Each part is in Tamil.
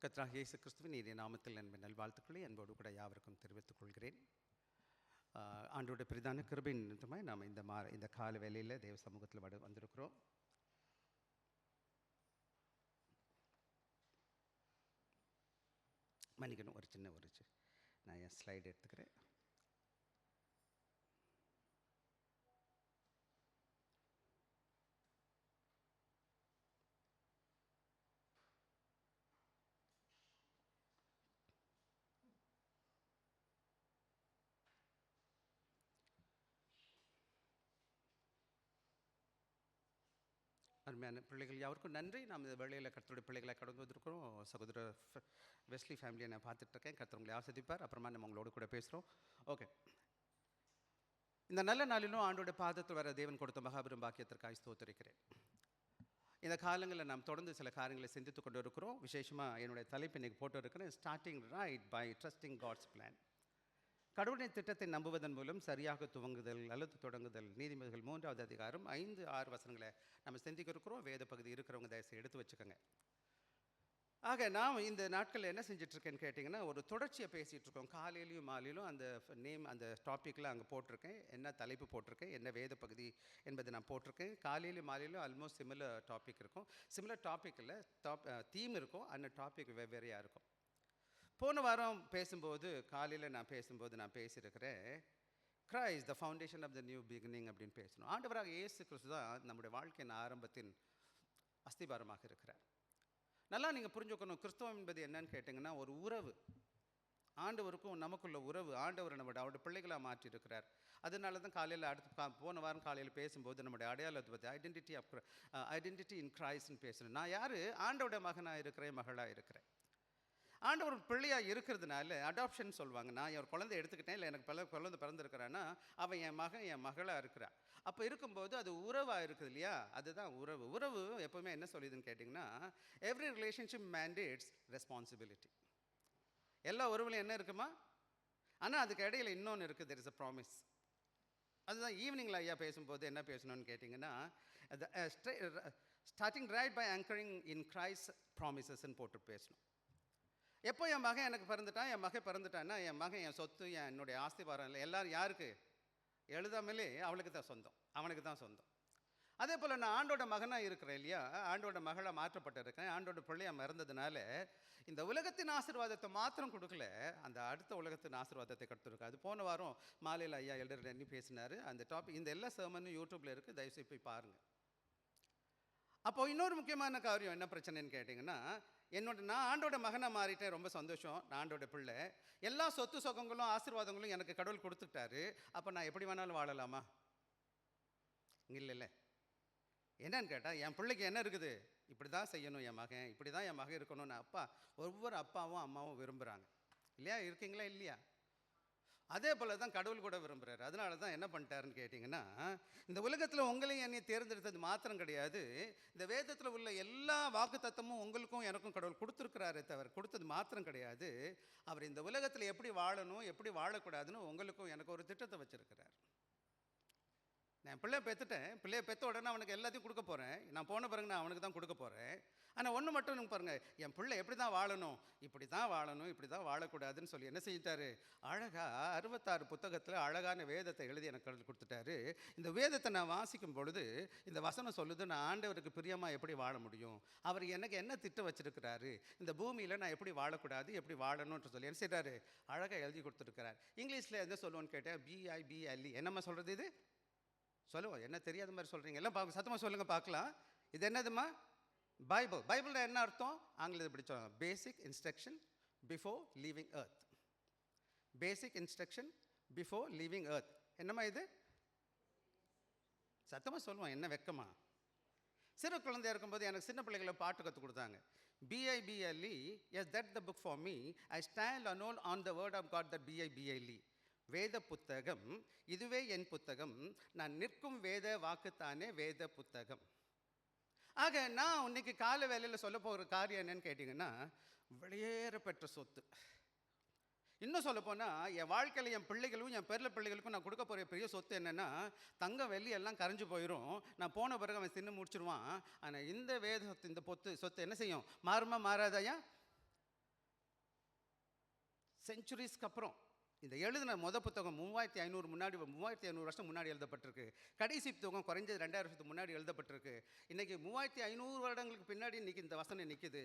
கர்த்தராகிய இயேசு கிறிஸ்துவின் இனிய நாமத்தில் என் நல்வாழ்த்துக்களை அன்போடு கூட யாவருக்கும் தெரிவித்துக் கொள்கிறேன். ஆண்டோட பிரதான கிருபை நிமித்தமாய் நாம் இந்த கால வேளையில் தேவ சமூகத்தில் வந்திருக்கிறோம். மன்னிக்கணும், ஒரு நான் என் ஸ்லைடு எடுத்துக்கிறேன். அருமையான பிள்ளைகள் யாருக்கும் நன்றி. நாம் இந்த வேளையில் கர்த்தருடைய பிள்ளைகளை கடந்து வந்திருக்கிறோம். சகோதர வெஸ்லி ஃபேமிலியை நான் பார்த்துட்ருக்கேன். கர்த்தர் உங்களை ஆசிர்வதிப்பார். அப்புறமா நம்ம உங்களோட கூட பேசுகிறோம். ஓகே, இந்த நல்ல நாளிலும் ஆண்டோட பாதத்தில் வர தேவன் கொடுத்த மகாபெரும் பாக்கியத்திற்காக ஸ்தோத்திரிக்கிறேன். இந்த காலங்களில் நாம் தொடர்ந்து சில காரியங்களை சிந்தித்து கொண்டு இருக்கிறோம். விசேஷமாக என்னுடைய தலைப்பு இன்றைக்கி போட்டு இருக்கிறேன், starting right by trusting God's plan. கடவுளின் திட்டத்தை நம்புவதன் மூலம் சரியாக துவங்குதல் அல்லது தொடங்குதல். நீதிமொழிகள் 3வது அதிகாரம் 5-6 வசனங்களை நம்ம சிந்திக்க இருக்கிறோம். வேத பகுதி இருக்கிறவங்க தயவுசெய்து எடுத்து வச்சுக்கோங்க. ஆக நாம் இந்த நாட்களில் என்ன செஞ்சிட்ருக்கேன்னு கேட்டிங்கன்னா, ஒரு தொடர்ச்சியை பேசிகிட்டு இருக்கோம். காலையிலையும் மாலையிலும் அந்த டாப்பிக்கில் அங்கே போட்டிருக்கேன், என்ன தலைப்பு போட்டிருக்கேன், என்ன வேத பகுதி என்பதை நான் போட்டிருக்கேன். காலையிலும் மாலையிலும் ஆல்மோஸ்ட் சிமிலர் டாபிக் இருக்கும். சிமிலர் டாப்பிக்கில் தீம் இருக்கும், அந்த டாபிக் வெவ்வேறையாக இருக்கும். போன வாரம் காலையில் நான் பேசியிருக்கிறேன், Christ the foundation of the new beginning அப்படின்னு பேசணும். ஆண்டவராக இயேசு கிறிஸ்து தான் நம்முடைய வாழ்க்கையின் ஆரம்பத்தின் அஸ்திபாரமாக இருக்கிறார். நல்லா நீங்கள் புரிஞ்சுக்கணும், கிறிஸ்தவம் என்பது என்னன்னு கேட்டிங்கன்னா ஒரு உறவு. ஆண்டவருக்கும் நமக்குள்ள உறவு. ஆண்டவர் அவருடைய பிள்ளைகளாக மாற்றியிருக்கிறார். அதனால தான் காலையில் போன வாரம் காலையில் பேசும்போது நம்முடைய அடையாளத்தை பற்றி ஐடென்டிட்டி இன் கிரைஸ்ட்னு பேசணும். நான் யார்? ஆண்டோட மகனாக இருக்கிறேன், மகளாக இருக்கிறேன். ஆண்டவர் பிள்ளையாக இருக்கிறதுனால அடாப்ஷன் சொல்லுவாங்க. நான் என் குழந்தை எடுத்துக்கிட்டேன், இல்லை எனக்கு குழந்தை பிறந்திருக்கிறான்னா அவன் என் மகன், என் மகளாக இருக்கிறான். அப்போ இருக்கும்போது அது உறவாக இருக்குது இல்லையா? அதுதான் உறவு. உறவு எப்போவுமே என்ன சொல்லிதுன்னு கேட்டிங்கன்னா, எவ்ரி ரிலேஷன்ஷிப் மேண்டேட்ஸ் ரெஸ்பான்சிபிலிட்டி. எல்லா உறவுலையும் என்ன இருக்குமா? ஆனால் அதுக்கு இடையில் இன்னொன்று இருக்குது, தெர் இஸ் அ ப்ராமிஸ். அதுதான் ஈவினிங்கில் ஐயா பேசும்போது என்ன பேசணும்னு கேட்டிங்கன்னா, starting right by anchoring in Christ ப்ராமிசஸ்ன்னு போட்டு பேசணும். எப்போ என் மகன் எனக்கு பிறந்துட்டான்னா என் மகன் என் சொத்து, என்னுடைய ஆஸ்திபாரம் இல்லை, எல்லோரும் யாருக்கு? எழுதாமலே அவளுக்கு தான் சொந்தம், அவனுக்கு தான் சொந்தம். அதே போல் நான் ஆண்டோட மகனாக இருக்கிறேன் இல்லையா? ஆண்டோட மகளாக மாற்றப்பட்டிருக்கேன். ஆண்டோட பிள்ளையாக மறந்ததுனால இந்த உலகத்தின் ஆசீர்வாதத்தை மாத்திரம் கொடுக்கல, அந்த அடுத்த உலகத்தின் ஆசீர்வாதத்தை கொடுத்துருக்கு. அது போன வாரம் மாலையில் ஐயா எல்டர் பேசினார். அந்த டாபிக் இந்த எல்லா செர்மனும் யூடியூப்பில் இருக்குது, தயவுசெய்து போய் பாருங்கள். அப்போது இன்னொரு முக்கியமான காரியம் என்ன பிரச்சனைன்னு கேட்டிங்கன்னா, நான் ஆண்டோட மகனாக மாறிட்டேன், ரொம்ப சந்தோஷம், நான் ஆண்டோட பிள்ளை. எல்லா சொத்து சுகங்களும் ஆசீர்வாதங்களும் எனக்கு கடவுள் கொடுத்துட்டாரு. அப்போ நான் எப்படி வேணாலும் வாழலாமா? இல்லை. என்னன்னு கேட்டால், என் பிள்ளைக்கு என்ன இருக்குது? இப்படி தான் செய்யணும் என் மகன், இப்படி தான் என் மகன் இருக்கணும்னு ஒவ்வொரு அப்பாவும் அம்மாவும் விரும்புகிறாங்க இல்லையா? இருக்கீங்களா இல்லையா? அதே போல் தான் கடவுள் கூட விரும்புகிறார். அதனால தான் என்ன பண்ணிட்டாருன்னு கேட்டிங்கன்னா, இந்த உலகத்தில் உங்களையும் என்னை தேர்ந்தெடுத்தது மாத்திரம் கிடையாது, இந்த வேதத்தில் உள்ள எல்லா வாக்கு தத்தமும் உங்களுக்கும் எனக்கும் கடவுள் கொடுத்துருக்கிறாரே தவிர, கொடுத்தது மாத்திரம் கிடையாது, அவர் இந்த உலகத்தில் எப்படி வாழணும், எப்படி வாழக்கூடாதுன்னு உங்களுக்கும் எனக்கு ஒரு திட்டத்தை வச்சுருக்கிறார். நான் பிள்ளையை பெற்ற உடனே அவனுக்கு எல்லாத்தையும் கொடுக்க போகிறேன். நான் போன பிறகு நான் அவனுக்கு தான் கொடுக்க போகிறேன். ஆனால் ஒன்று மட்டும் நீங்கள் பாருங்கள், என் பிள்ளை எப்படி தான் வாழணும், இப்படி தான் வாழக்கூடாதுன்னு சொல்லி என்ன செஞ்சிட்டாரு? அழகாக 66 புத்தகத்தில் அழகான வேதத்தை எழுதி எனக்கு கொடுத்துட்டாரு. இந்த வேதத்தை நான் வாசிக்கும் பொழுது இந்த வசனம் சொல்லுது, நான் ஆண்டவருக்கு பிரியமாக எப்படி வாழ முடியும், அவர் எனக்கு என்ன திட்டம் வச்சுருக்கிறாரு, இந்த பூமியில் நான் எப்படி வாழக்கூடாது, எப்படி வாழணும்னு சொல்லி என்ன செய்கிறாரு? அழகாக எழுதி கொடுத்துருக்கிறார். இங்கிலீஷில் என்ன சொல்லுவோன்னு கேட்டேன், BIBLE. என்னம்மா சொல்கிறது? இது சொல்லுவோம், என்ன தெரியாத மாதிரி சொல்கிறீங்க, எல்லாம் சத்தமாக சொல்லுங்கள் பார்க்கலாம். இது என்னதுமா? பைபிளில் என்ன அர்த்தம்? ஆங்கிலத்தில் இப்படி சொல்லுவாங்க, பேசிக் இன்ஸ்ட்ரக்ஷன் பிஃபோர் லீவிங் எர்த். பேசிக் இன்ஸ்ட்ரக்ஷன் பிஃபோர் லீவிங் எர்த். என்னம்மா இது? சத்தமாக சொல்லுவோம், என்ன வெக்கமா? சிறு குழந்தையாக இருக்கும்போது எனக்கு சின்ன பிள்ளைகளை பாட்டு கற்றுக் கொடுத்தாங்க. BIBLE, is that the book for me, I stand alone on the word of God, that BIBLE. வேத புத்தகம், இதுவே என் புத்தகம், நான் நிற்கும் வேத வாக்குத்தானே வேத புத்தகம். ஆக நான் இன்னைக்கு காலை வேலையில் சொல்ல போகிற காரியம் என்னன்னு கேட்டிங்கன்னா, வெளியேற பெற்ற சொத்து. இன்னும் சொல்லப்போனால் என் வாழ்க்கையில் என் பிள்ளைகளும் என் பேரில் பிள்ளைகளுக்கும் நான் கொடுக்க போகிற பெரிய சொத்து என்னென்னா, தங்கம் வெள்ளி எல்லாம் கரைஞ்சி போயிடும், நான் போன பிறகு அவன் தின்னு முடிச்சிடுவான். ஆனால் இந்த சொத்து என்ன செய்யும்? மாறுமா மாறாதையா? செஞ்சுரிஸ்க்கு அப்புறம் இந்த எழுதின புத்தகம் 3500 வருஷம் முன்னாடி எழுதப்பட்டிருக்கு. கடைசி புத்தகம் குறைஞ்சது 2000 வருஷத்துக்கு முன்னாடி எழுதப்பட்டிருக்கு. இன்றைக்கி 3500 வருடங்களுக்கு பின்னாடி இன்றைக்கி இந்த வசனம் நிற்கிது.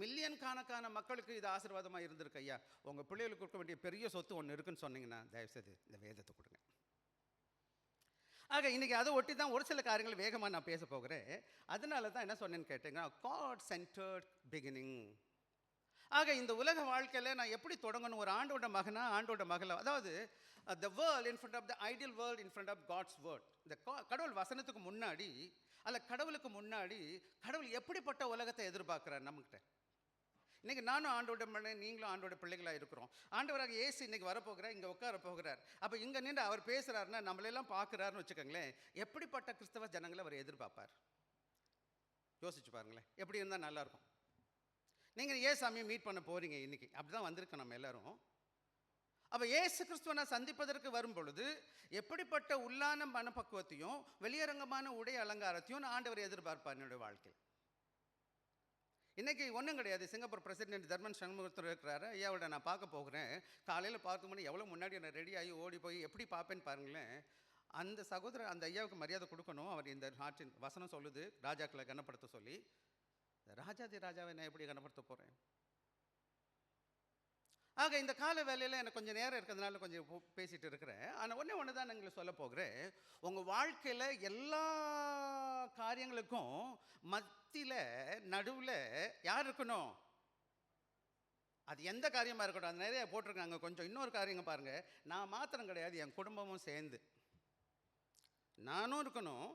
மில்லியன் கணக்கான மக்களுக்கு இது ஆசீர்வாதமாக இருந்திருக்கு. ஐயா, உங்கள் பிள்ளைகளுக்கு கொடுக்க வேண்டிய பெரிய சொத்து ஒன்று இருக்குன்னு சொன்னீங்கன்னா தயவுசெய்து இந்த வேதத்தை கொடுங்க. ஆக இன்றைக்கி அதை ஒட்டி தான் ஒரு சில காரியங்கள் வேகமாக நான் பேச போகிறேன். அதனால தான் என்ன சொன்னேன்னு கேட்டீங்கன்னா, காட் சென்டர்ட் பிகினிங். ஆக இந்த உலக வாழ்க்கையில் நான் எப்படி தொடங்கணும், ஒரு ஆண்டோட மகனா ஆண்டோட மகளா, அதாவது the world in front of the ideal world in front of God's word. இந்த கடவுள் வசனத்துக்கு முன்னாடி அல்ல கடவுளுக்கு முன்னாடி கடவுள் எப்படிப்பட்ட உலகத்தை எதிர்பார்க்குறார் நம்மகிட்ட. இன்றைக்கி நானும் ஆண்டோட மகன், நீங்களும் ஆண்டோட பிள்ளைகளாக இருக்கிறோம். ஆண்டவராக இயேசு இன்றைக்கி வரப்போகிறார், இங்கே உட்கார போகிறார். அப்போ இங்கே நின்று அவர் பேசுகிறாருன்னா நம்மளெல்லாம் பார்க்குறாருன்னு வச்சுக்கோங்களேன். எப்படிப்பட்ட கிறிஸ்தவ ஜனங்களை அவர் எதிர்பார்ப்பார் யோசிச்சு பாருங்களேன். எப்படி இருந்தால் நல்லாயிருக்கும். நீங்கள் ஏசாமியை மீட் பண்ண போகிறீங்க இன்றைக்கி, அப்படி தான் வந்திருக்கோம் நம்ம எல்லோரும். அப்போ ஏசு கிறிஸ்துவனை சந்திப்பதற்கு வரும் பொழுது எப்படிப்பட்ட உள்ளான மனப்பக்குவத்தையும் வெளியரங்கமான உடை அலங்காரத்தையும் ஆண்டவர் எதிர்பார்ப்பார் என்னுடைய வாழ்க்கையில். இன்றைக்கி ஒன்றும் கிடையாது. சிங்கப்பூர் பிரசிடென்ட் தர்மன் சண்முகத்தில் இருக்கிறாரு. ஐயாவோட நான் பார்க்க போகிறேன். காலையில் பார்க்க முன்னாடி எவ்வளோ முன்னாடி நான் ரெடி ஆகி ஓடி போய் எப்படி பார்ப்பேன்னு பாருங்களேன். அந்த சகோதரர் அந்த ஐயாவுக்கு மரியாதை கொடுக்கணும். அவர் இந்த நாட்டின் வசனம் சொல்லுது ராஜாக்களை கனப்படுத்த சொல்லி. ராஜாதி ராஜாவை நான் எப்படி கனப்படுத்த போகிறேன்? ஆக இந்த கால வேலையில் எனக்கு கொஞ்சம் நேரம் இருக்கிறதுனால கொஞ்சம் பேசிகிட்டு இருக்கிறேன். ஆனால் ஒன்று தான் எங்களுக்கு சொல்ல போகிறேன். உங்கள் வாழ்க்கையில் எல்லா காரியங்களுக்கும் மத்தியில் நடுவில் யார் இருக்கணும்? அது எந்த காரியமாக இருக்கட்டும். அது நிறைய போட்டிருக்காங்க. கொஞ்சம் இன்னொரு காரியங்க பாருங்கள். நான் மாத்திரம் கிடையாது, என் குடும்பமும் சேர்ந்து நானும் இருக்கணும்.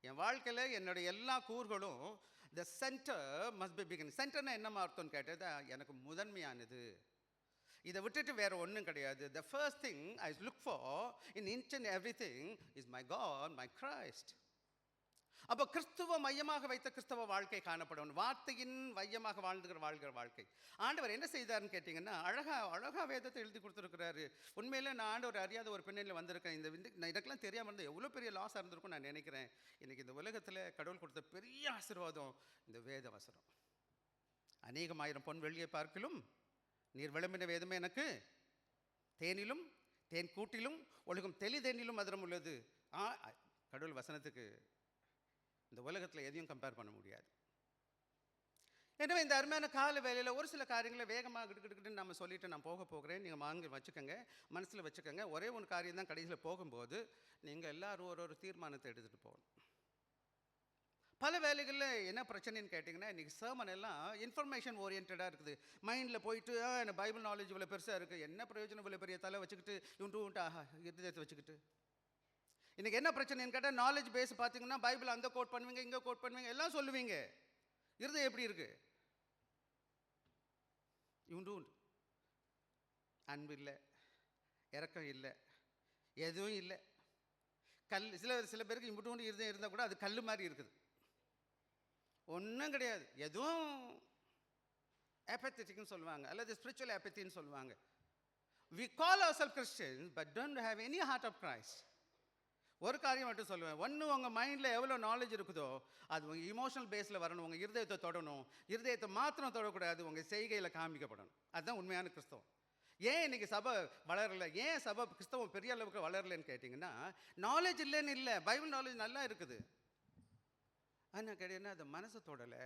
என் வாழ்க்கையில் என்னுடைய எல்லா கூறுகளும் the centre must be begin. சென்டர்னா என்னமா அர்த்தம்னு கேட்டது எனக்கு முதன்மையானது. இதை விட்டுட்டு வேறு ஒன்றும் கிடையாது. The first thing I look for in each and every thing is my God, my Christ. அப்போ கிறிஸ்துவ மையமாக வைத்த கிறிஸ்தவ வாழ்க்கை காணப்படும். வார்த்தையின் மையமாக வாழ்கிற வாழ்க்கை. ஆண்டவர் என்ன செய்தார்னு கேட்டிங்கன்னா, அழகாக வேதத்தை எழுதி கொடுத்துருக்கிறாரு. உண்மையிலே நான் ஆண்டவர் அறியாத ஒரு பின்னணியில் வந்திருக்கேன். நான் இதுக்கெல்லாம் தெரியாமல் இருந்தால் எவ்வளோ பெரிய லாஸாக இருந்திருக்கும் நான் நினைக்கிறேன். இன்றைக்கி இந்த உலகத்தில் கடவுள் கொடுத்த பெரிய ஆசீர்வாதம் இந்த வேத வசனம். அநேகமாயிரம் பொன் வெள்ளியை பார்க்கிலும் நீர் விளம்பின வேதமே எனக்கு தேனிலும் தேன் கூட்டிலும் ஒழுகும் தெளிதேனிலும் மதுரம் உள்ளது. கடவுள் வசனத்துக்கு இந்த உலகத்தில் எதையும் கம்பேர் பண்ண முடியாது. எனவே இந்த அருமையான கால வேலையில் ஒரு சில காரியங்களை வேகமாக கிட்டுக்கிட்டு நம்ம சொல்லிவிட்டு நான் போகிறேன். நீங்கள் வாங்கி வச்சுக்கோங்க, மனசில் வச்சுக்கோங்க. ஒரே ஒரு காரியம் தான் கடைசியில் போகும்போது நீங்கள் எல்லோரும் ஒரு தீர்மானத்தை எடுத்துகிட்டு போகணும். பல வேலைகளில் என்ன பிரச்சனைன்னு கேட்டிங்கன்னா, இன்றைக்கி சர்மன் எல்லாம் இன்ஃபர்மேஷன் ஓரியன்டாக இருக்குது. மைண்டில் போயிட்டு எனக்கு பைபிள் நாலேஜ் இவ்வளோ பெருசாக இருக்குது, என்ன பிரயோஜனம் இவ்வளோ பெரிய தலை வச்சுக்கிட்டு இருதயத்தை வச்சுக்கிட்டு. இன்றைக்கி என்ன பிரச்சனைன்னு கேட்டால், நாலேஜ் பேஸ் பார்த்தீங்கன்னா பைபிள் அங்கே கோட் பண்ணுவீங்க, இங்கே கோட் பண்ணுவீங்க, எல்லாம் சொல்லுவீங்க. இருதயம் எப்படி இருக்குது? இவண்டு அன்பு இல்லை, இறக்கம் இல்லை, எதுவும் இல்லை. சில பேருக்கு இம்புட்டு இருதயம் இருந்தால் கூட அது கல் மாதிரி இருக்குது. ஒன்றும் கிடையாது. எதுவும் apatheticன்னு சொல்லுவாங்க, அல்லது ஸ்பிரிச்சுவல் apathyன்னு சொல்லுவாங்க. We call ourselves Christians but don't have any heart of Christ. ஒரு காரியம் மட்டும் சொல்லுவேன். ஒன்று, உங்கள் மைண்டில் எவ்வளோ நாலேஜ் இருக்குதோ அது உங்கள் இமோஷனல் பேஸில் வரணும். உங்கள் இருதயத்தை தொடணும். இருதயத்தை மாத்திரம் தொடக்கூடாது, உங்கள் செய்கையில் காமிக்கப்படணும். அதுதான் உண்மையான கிறிஸ்தவம். ஏன் இன்றைக்கி சபை வளரலை? ஏன் சபை கிறிஸ்தவம் பெரிய அளவுக்கு வளரலைன்னு கேட்டிங்கன்னா, நாலேஜ் இல்லைன்னு இல்லை, பைபிள் நாலேஜ் நல்லா இருக்குது. ஆனால் கிடையாது, அது மனசை தொடலை.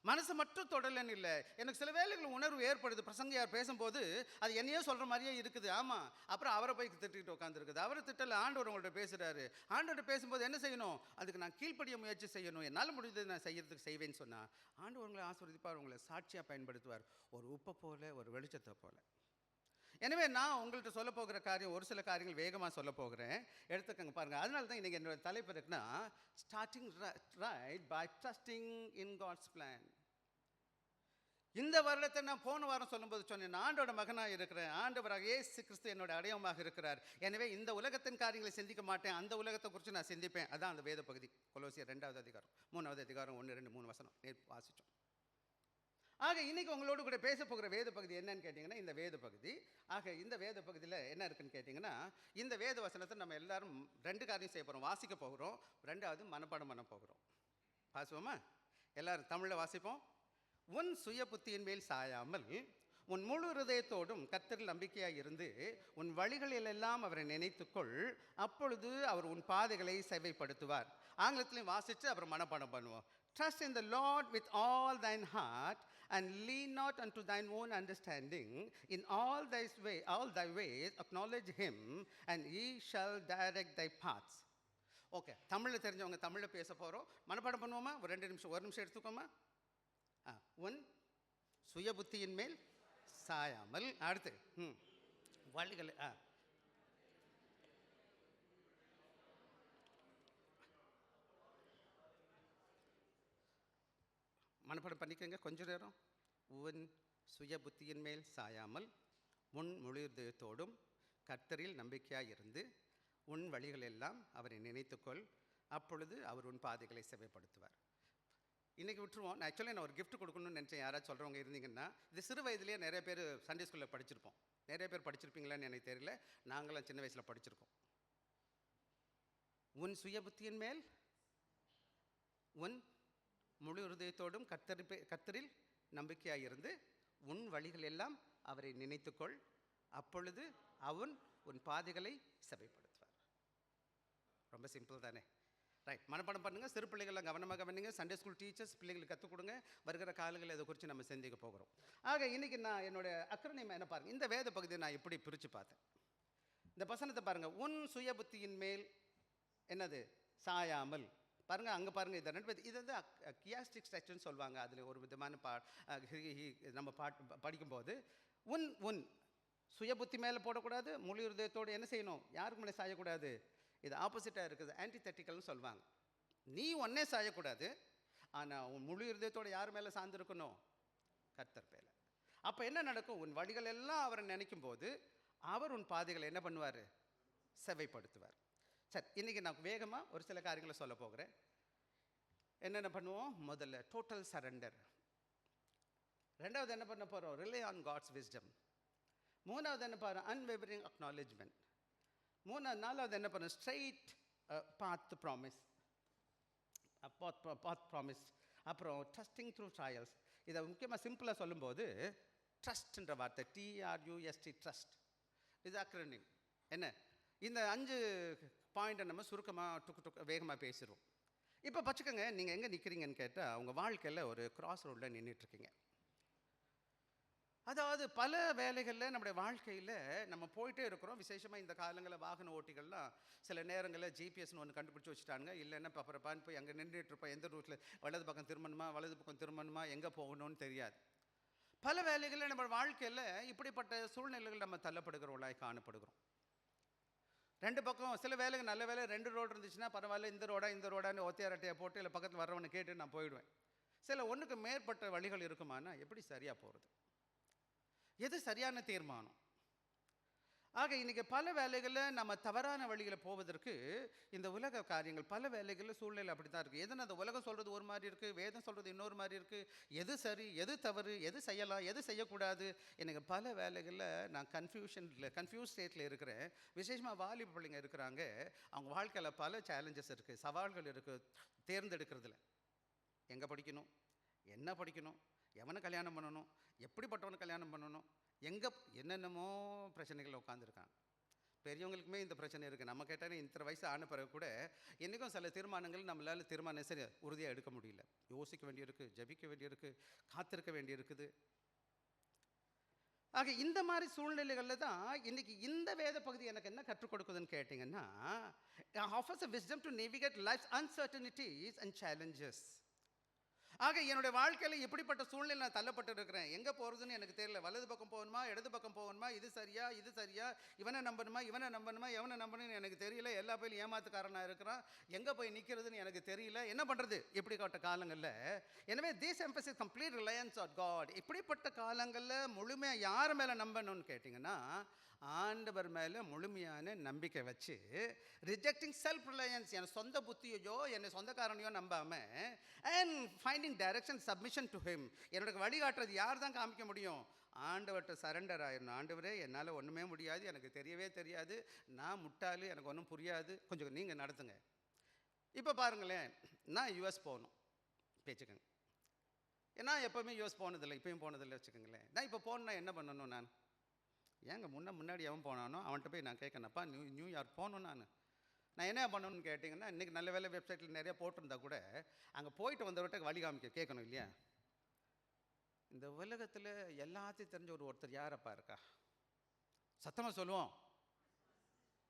மனசை மட்டும் தொடலைன்னு இல்லை, எனக்கு சில வேளைகள் உணர்வு ஏற்படுது. பிரசங்கியார் பேசும்போது அது என்னையே சொல்கிற மாதிரியே இருக்குது. ஆமாம், அப்புறம் அவரை போய் திட்டிகிட்டு உட்காந்துருக்குது. அவரை திட்டலை, ஆண்டவர் உங்கள்கிட்ட பேசுகிறாரு. ஆண்டவர்கிட்ட பேசும்போது என்ன செய்யணும்? அதுக்கு நான் கீழ்ப்படிய முயற்சி செய்யணும். என்னால் முடிஞ்சது நான் செய்யறதுக்கு செய்வேன்னு சொன்னால் ஆண்டவர் உங்களை ஆசீர்வதிப்பார், உங்களை சாட்சியாக பயன்படுத்துவார், ஒரு உப்பை போல, ஒரு வெளிச்சத்தை போல. எனவே நான் உங்கள்கிட்ட சொல்ல போகிற காரியம், ஒரு சில காரியங்கள் வேகமாக சொல்ல போகிறேன், எடுத்துக்கங்க பாருங்கள். அதனால தான் இன்றைக்கி என்னோட தலைப்பு இருக்குன்னா, starting right by trusting in God's plan. இந்த வருடத்தை நான் போன வாரம் சொல்லும்போது சொன்னேன், ஆண்டோட மகனாக இருக்கிறேன், ஆண்டவராக இயேசு கிறிஸ்து என்னோட அடையாளமாக இருக்கிறார். எனவே இந்த உலகத்தின் காரியங்களை சிந்திக்க மாட்டேன், அந்த உலகத்தை குறித்து நான் சிந்திப்பேன். அதான் அந்த வேத பகுதி. கொலோசியர் 2வது அதிகாரம் 3வது அதிகாரம் 1, 2, 3 வசனம் வாசித்தோம். ஆக இன்றைக்கி உங்களோடு கூட பேச போகிற வேத பகுதி என்னன்னு கேட்டிங்கன்னா, இந்த வேத பகுதி. ஆக இந்த வேத பகுதியில் என்ன இருக்குன்னு கேட்டிங்கன்னா, இந்த வேத வசனத்தை நம்ம எல்லாரும் 2 காரியம் செய்ய போகிறோம். வாசிக்க போகிறோம், 2வது மனப்பாடம் பண்ண போகிறோம். வாசிப்போமா? எல்லோரும் தமிழில் வாசிப்போம். உன் சுய புத்தியின் மேல் சாயாமல் உன் முழு இருதயத்தோடும் கர்த்தரில் நம்பிக்கையாக இருந்து உன் வழிகளிலெல்லாம் அவரை நினைத்துக்கொள், அப்பொழுது அவர் உன் பாதைகளை செவைப்படுத்துவார். ஆங்கிலத்திலையும் வாசித்து அப்புறம் மனப்பாடம் பண்ணுவோம். Trust in the Lord with all thine heart and lean not unto thine own understanding. In all thy ways acknowledge him and he shall direct thy paths. Okay, தமிழில் தெரிஞ்சவங்க தமிழில் பேச போகிறோம். மனப்பாடம் பண்ணுவோமா? ஒரு 2 நிமிஷம், ஒரு நிமிஷம் எடுத்துக்கோமா. உன் சுய புத்தியின் மேல் சாயாமல், அடுத்து வழிகளை மனப்பாடம் பண்ணிக்கோங்க கொஞ்ச நேரம். உன் சுய புத்தியின் மேல் சாயாமல் உன் முழு இதயத்தோடும் கர்த்தரில் நம்பிக்கையாக இருந்து உன் வழிகளெல்லாம் அவரை நினைத்துக்கொள், அப்பொழுது அவர் உன் பாதைகளை செவைப்படுத்துவார். இன்றைக்கி விட்டுருவோம். ஆக்சுவலி நான் ஒரு கிஃப்ட் கொடுக்கணும்னு நினச்சேன். யாராவது சொல்கிறவங்க இருந்தீங்கன்னா, இது சிறு வயதுலேயே நிறைய பேர் சண்டே ஸ்கூலில் படிச்சிருப்போம். நிறைய பேர் படிச்சிருப்பீங்களான்னு எனக்கு தெரியல. நாங்களாம் சின்ன வயசில் படிச்சிருக்கோம். உன் சுய புத்தியின் மேல் உன் முழு இருதயத்தோடும் கர்த்தரில் நம்பிக்கையாக இருந்து உன் வழிகள் எல்லாம் அவரை நினைத்துக்கொள், அப்பொழுது அவன் உன் பாதைகளை செவைப்படுத்துவார். ரொம்ப சிம்பிள் தானே? ரைட், மனப்பாடம் பண்ணுங்கள். சிறு பிள்ளைகள்லாம் கவனமாக கவனிங்க. சண்டே ஸ்கூல் டீச்சர்ஸ் பிள்ளைகளுக்கு கற்றுக் கொடுங்க. வருகிற காலங்களில் இதை குறித்து நம்ம சிந்திக்க போகிறோம். ஆக இன்றைக்கி நான் என்னுடைய அக்ரோனியம் என்ன பாருங்கள், இந்த வேத பகுதியை நான் இப்படி பிரித்து பார்த்தேன். இந்த வசனத்தை பாருங்கள். உன் சுய புத்தியின் மேல் என்னது? சாயாமல். பாருங்கள், அங்கே பாருங்கள். இதை 2 இது வந்து கியாஸ்டிக் ஸ்ட்ரக்சர்னு சொல்லுவாங்க. அதில் ஒரு விதமான நம்ம படிக்கும்போது உன் சுய புத்தி மேலே போடக்கூடாது, முழு இருதயத்தோடு என்ன செய்யணும்? யாருக்கு மேலே சாயக்கூடாது? இது ஆப்போசிட்டாக இருக்குது, ஆன்டிதெட்டிக்கல்னு சொல்லுவாங்க. நீ ஒன்னே சாயக்கூடாது, ஆனால் உன் முழு இருதயத்தோடு யார் மேலே சார்ந்திருக்கணும்? கர்த்தர் மேலே. அப்போ என்ன நடக்கும்? உன் வழிகள் எல்லாம் அவரை நினைக்கும் போது அவர் உன் பாதைகளை என்ன பண்ணுவார்? செவைப்படுத்துவார். சரி, இன்றைக்கி நான் வேகமாக ஒரு சில காரியங்களை சொல்ல போகிறேன். என்னென்ன பண்ணுவோம்? முதல்ல டோட்டல் சரண்டர். ரெண்டாவது என்ன பண்ண போகிறோம்? Rely on God's wisdom. மூணாவது என்ன பாரு? Unwavering acknowledgement. நாலாவது என்ன பண்ண? Straight path promise. அப்புறம் ட்ரஸ்டிங் த்ரூ ட்ரையல்ஸ். இதை முக்கியமாக சிம்பிளாக சொல்லும்போது ட்ரஸ்ட்ன்ற வார்த்தை, TRUST, ட்ரஸ்ட். இது அக்ரோனிம். என்ன? இந்த 5 பாயிண்ட்டை நம்ம சுருக்கமாக வேகமாக பேசிடுவோம். இப்போ பச்சுக்கோங்க, நீங்கள் எங்கே நிற்கிறீங்கன்னு கேட்டால் உங்கள் வாழ்க்கையில் ஒரு கிராஸ் ரோடில் நின்றுட்டுருக்கீங்க. அதாவது பல வேலைகளில் நம்முடைய வாழ்க்கையில் நம்ம போயிட்டே இருக்கிறோம். விசேஷமாக இந்த காலங்களில் வாகன ஓட்டிகள்லாம் சில நேரங்களில் ஜிபிஎஸ்னு ஒன்று கண்டுபிடிச்சி வச்சுட்டாங்க. இல்லைன்னா பப்பரப்பான்னு போய் அங்கே நின்றுட்டுருப்போம். எந்த ரூட்டில் வலது பக்கம் திரும்பணுமா, எங்கே போகணும்னு தெரியாது. பல வேலைகளில் நம்ம வாழ்க்கையில் இப்படிப்பட்ட சூழ்நிலைகள் நம்ம தள்ளப்படுகிறவர்களாய் காணப்படுகிறோம். 2 பக்கம் சில வேலைகள் நல்ல வேலை 2 ரோடு இருந்துச்சுன்னா பரவாயில்ல, இந்த ரோடான்னு ஒத்தையாரட்டையை போட்டு இல்லை பக்கத்தில் வர்றவனை கேட்டு நான் போயிடுவேன். சில ஒன்றுக்கு மேற்பட்ட வழிகள் இருக்குமானா எப்படி சரியாக போகிறது? எது சரியான தீர்மானம்? ஆக இன்றைக்கி பல வேலைகளில் நம்ம தவறான வழியில் போவதற்கு இந்த உலக காரியங்கள் பல வேலைகளில் சூழ்நிலை அப்படி தான் இருக்குது. எதுனா அந்த உலகம் சொல்கிறது ஒரு மாதிரி இருக்குது, வேதம் சொல்கிறது இன்னொரு மாதிரி இருக்குது. எது சரி, எது தவறு, எது செய்யலாம், எது செய்யக்கூடாது, எனக்கு பல வேலைகளில் நான் கன்ஃபியூஸ் ஸ்டேட்டில் இருக்கிறேன். விசேஷமாக வாலிப பிள்ளைங்க இருக்கிறாங்க. அவங்க வாழ்க்கையில் பல சேலஞ்சஸ் இருக்குது, சவால்கள் இருக்குது. தேர்ந்தெடுக்கிறதுல எங்கே படிக்கணும், என்ன படிக்கணும், எவனை கல்யாணம் பண்ணணும், எப்படிப்பட்டவனை கல்யாணம் பண்ணணும், எங்கே என்னென்னமோ பிரச்சனைகள் உட்காந்துருக்காங்க. பெரியவங்களுக்குமே இந்த பிரச்சனை இருக்குது. நம்ம கேட்டால் இந்த வயசு ஆன பிறகு கூட இன்றைக்கும் சில தீர்மானங்கள் நம்மளால் தீர்மானம் சரி உறுதியாக எடுக்க முடியல. யோசிக்க வேண்டியிருக்கு, ஜபிக்க வேண்டியிருக்கு, காத்திருக்க வேண்டியிருக்குது. ஆக இந்த மாதிரி சூழ்நிலைகளில் தான் இன்றைக்கி இந்த வேத பகுதி எனக்கு என்ன கற்றுக் கொடுக்குதுன்னு கேட்டிங்கன்னா, offers a wisdom to navigate life's uncertainties and challenges. ஆக என்னுடைய வாழ்க்கையில் இப்படிப்பட்ட சூழ்நிலை நான் தள்ளப்பட்டு இருக்கிறேன். எங்கே போகிறதுன்னு எனக்கு தெரியல. வலது பக்கம் போகணுமா, இடது பக்கம் போகணுமா, இது சரியா, இவனை நம்பணுமா, எவனை நம்பணும்னு எனக்கு தெரியல. எல்லா பேரும் ஏமாத்துக்காரனாக இருக்கிறான். எங்கே போய் நிற்கிறதுன்னு எனக்கு தெரியல. என்ன பண்ணுறது இப்படிப்பட்ட காலங்களில்? எனவே this emphasis complete reliance on God. இப்படிப்பட்ட காலங்களில் முழுமையாக யார் மேலே நம்பணும்னு கேட்டிங்கன்னா, ஆண்டவர் மேலே முழுமையான நம்பிக்கை வச்சு, ரிஜெக்டிங் செல்ஃப் ரிலையன்ஸ், என் சொந்த புத்தியோ என்னை சொந்தக்காரனையோ நம்பாமல், and finding direction submission to him. என்னோட வழிகாட்டுறது யார் தான் காமிக்க முடியும்? ஆண்டவர்கிட்ட சரண்டர் ஆயிடணும். ஆண்டவரே, என்னால் ஒன்றுமே முடியாது, எனக்கு தெரியவே தெரியாது, நான் முட்டாளு, எனக்கு ஒன்றும் புரியாது, கொஞ்சம் நீங்கள் நடத்துங்க. இப்போ பாருங்களேன், நான் US போகணும் பேச்சுக்கங்க. ஏன்னா எப்போவுமே யூஎஸ் போனதில்லை, இப்பயும் போனதில்லை வச்சுக்கோங்களேன். நான் இப்போ போகணுன்னா என்ன பண்ணணும் நான்? ஏங்க முன்னாடி எவன் போனானோ அவன்கிட்ட போய் நான் கேட்கணப்பா, நியூயார்க் போகணும் நான் என்ன பண்ணணும்னு கேட்டிங்கன்னா, இன்றைக்கி நல்ல வேலை வெப்சைட்டில் நிறையா போட்டிருந்தா கூட அங்கே போயிட்டு வந்தவர்கிட்ட வழி கேட்கணும் இல்லையா? இந்த உலகத்தில் எல்லாத்தையும் தெரிஞ்ச ஒருத்தர் யாரப்பா இருக்கா? சத்தமாக சொல்லுவோம்.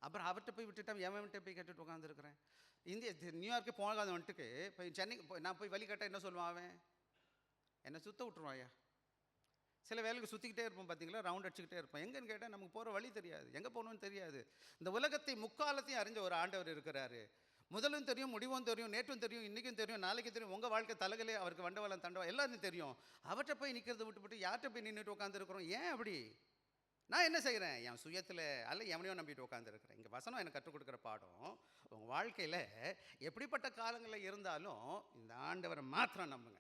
அப்புறம் அவர்கிட்ட போய் விட்டுட்டேன், எவன்கிட்ட போய் கேட்டுட்டு உட்காந்துருக்குறேன். நியூயார்க்கு போகாத வந்துட்டுக்கு இப்போ சென்னைக்கு நான் போய் வழி கேட்டால் என்ன சொல்லுவான் அவன்? என்னை சுற்ற விட்டுருவாயா? சில வேலைக்கு சுற்றிக்கிட்டே இருப்போம் பார்த்தீங்களா, ரவுண்ட் அடிச்சுக்கிட்டே இருப்போம். எங்கன்னு கேட்டால் நமக்கு போகிற வழி தெரியாது, எங்கே போகணுன்னு தெரியாது. இந்த உலகத்தை முக்காலத்தையும் அறிஞ்ச ஒரு ஆண்டவர் இருக்கிறாரு. முதலும் தெரியும், முடிவும் தெரியும், நேற்றும் தெரியும், இன்றைக்கும் தெரியும், நாளைக்கு தெரியும். உங்கள் வாழ்க்கை தலைகளே அவருக்கு வண்டவாளம் தண்டவா எல்லாத்தையும் தெரியும். அவர்கிட்ட போய் நிற்கிறத விட்டுவிட்டு யார்கிட்ட போய் நின்றுட்டு உட்காந்துருக்குறோம்? ஏன் அப்படி? நான் என்ன செய்கிறேன்? என் சுயத்தில் அல்ல எவனையோ நம்பிட்டு உட்காந்துருக்கிறேன். இங்கே வசனம் எனக்கு கற்றுக் கொடுக்குற பாடம், உங்கள் வாழ்க்கையில் எப்படிப்பட்ட காலங்களில் இருந்தாலும் இந்த ஆண்டவரை மாத்திரம் நம்புங்க.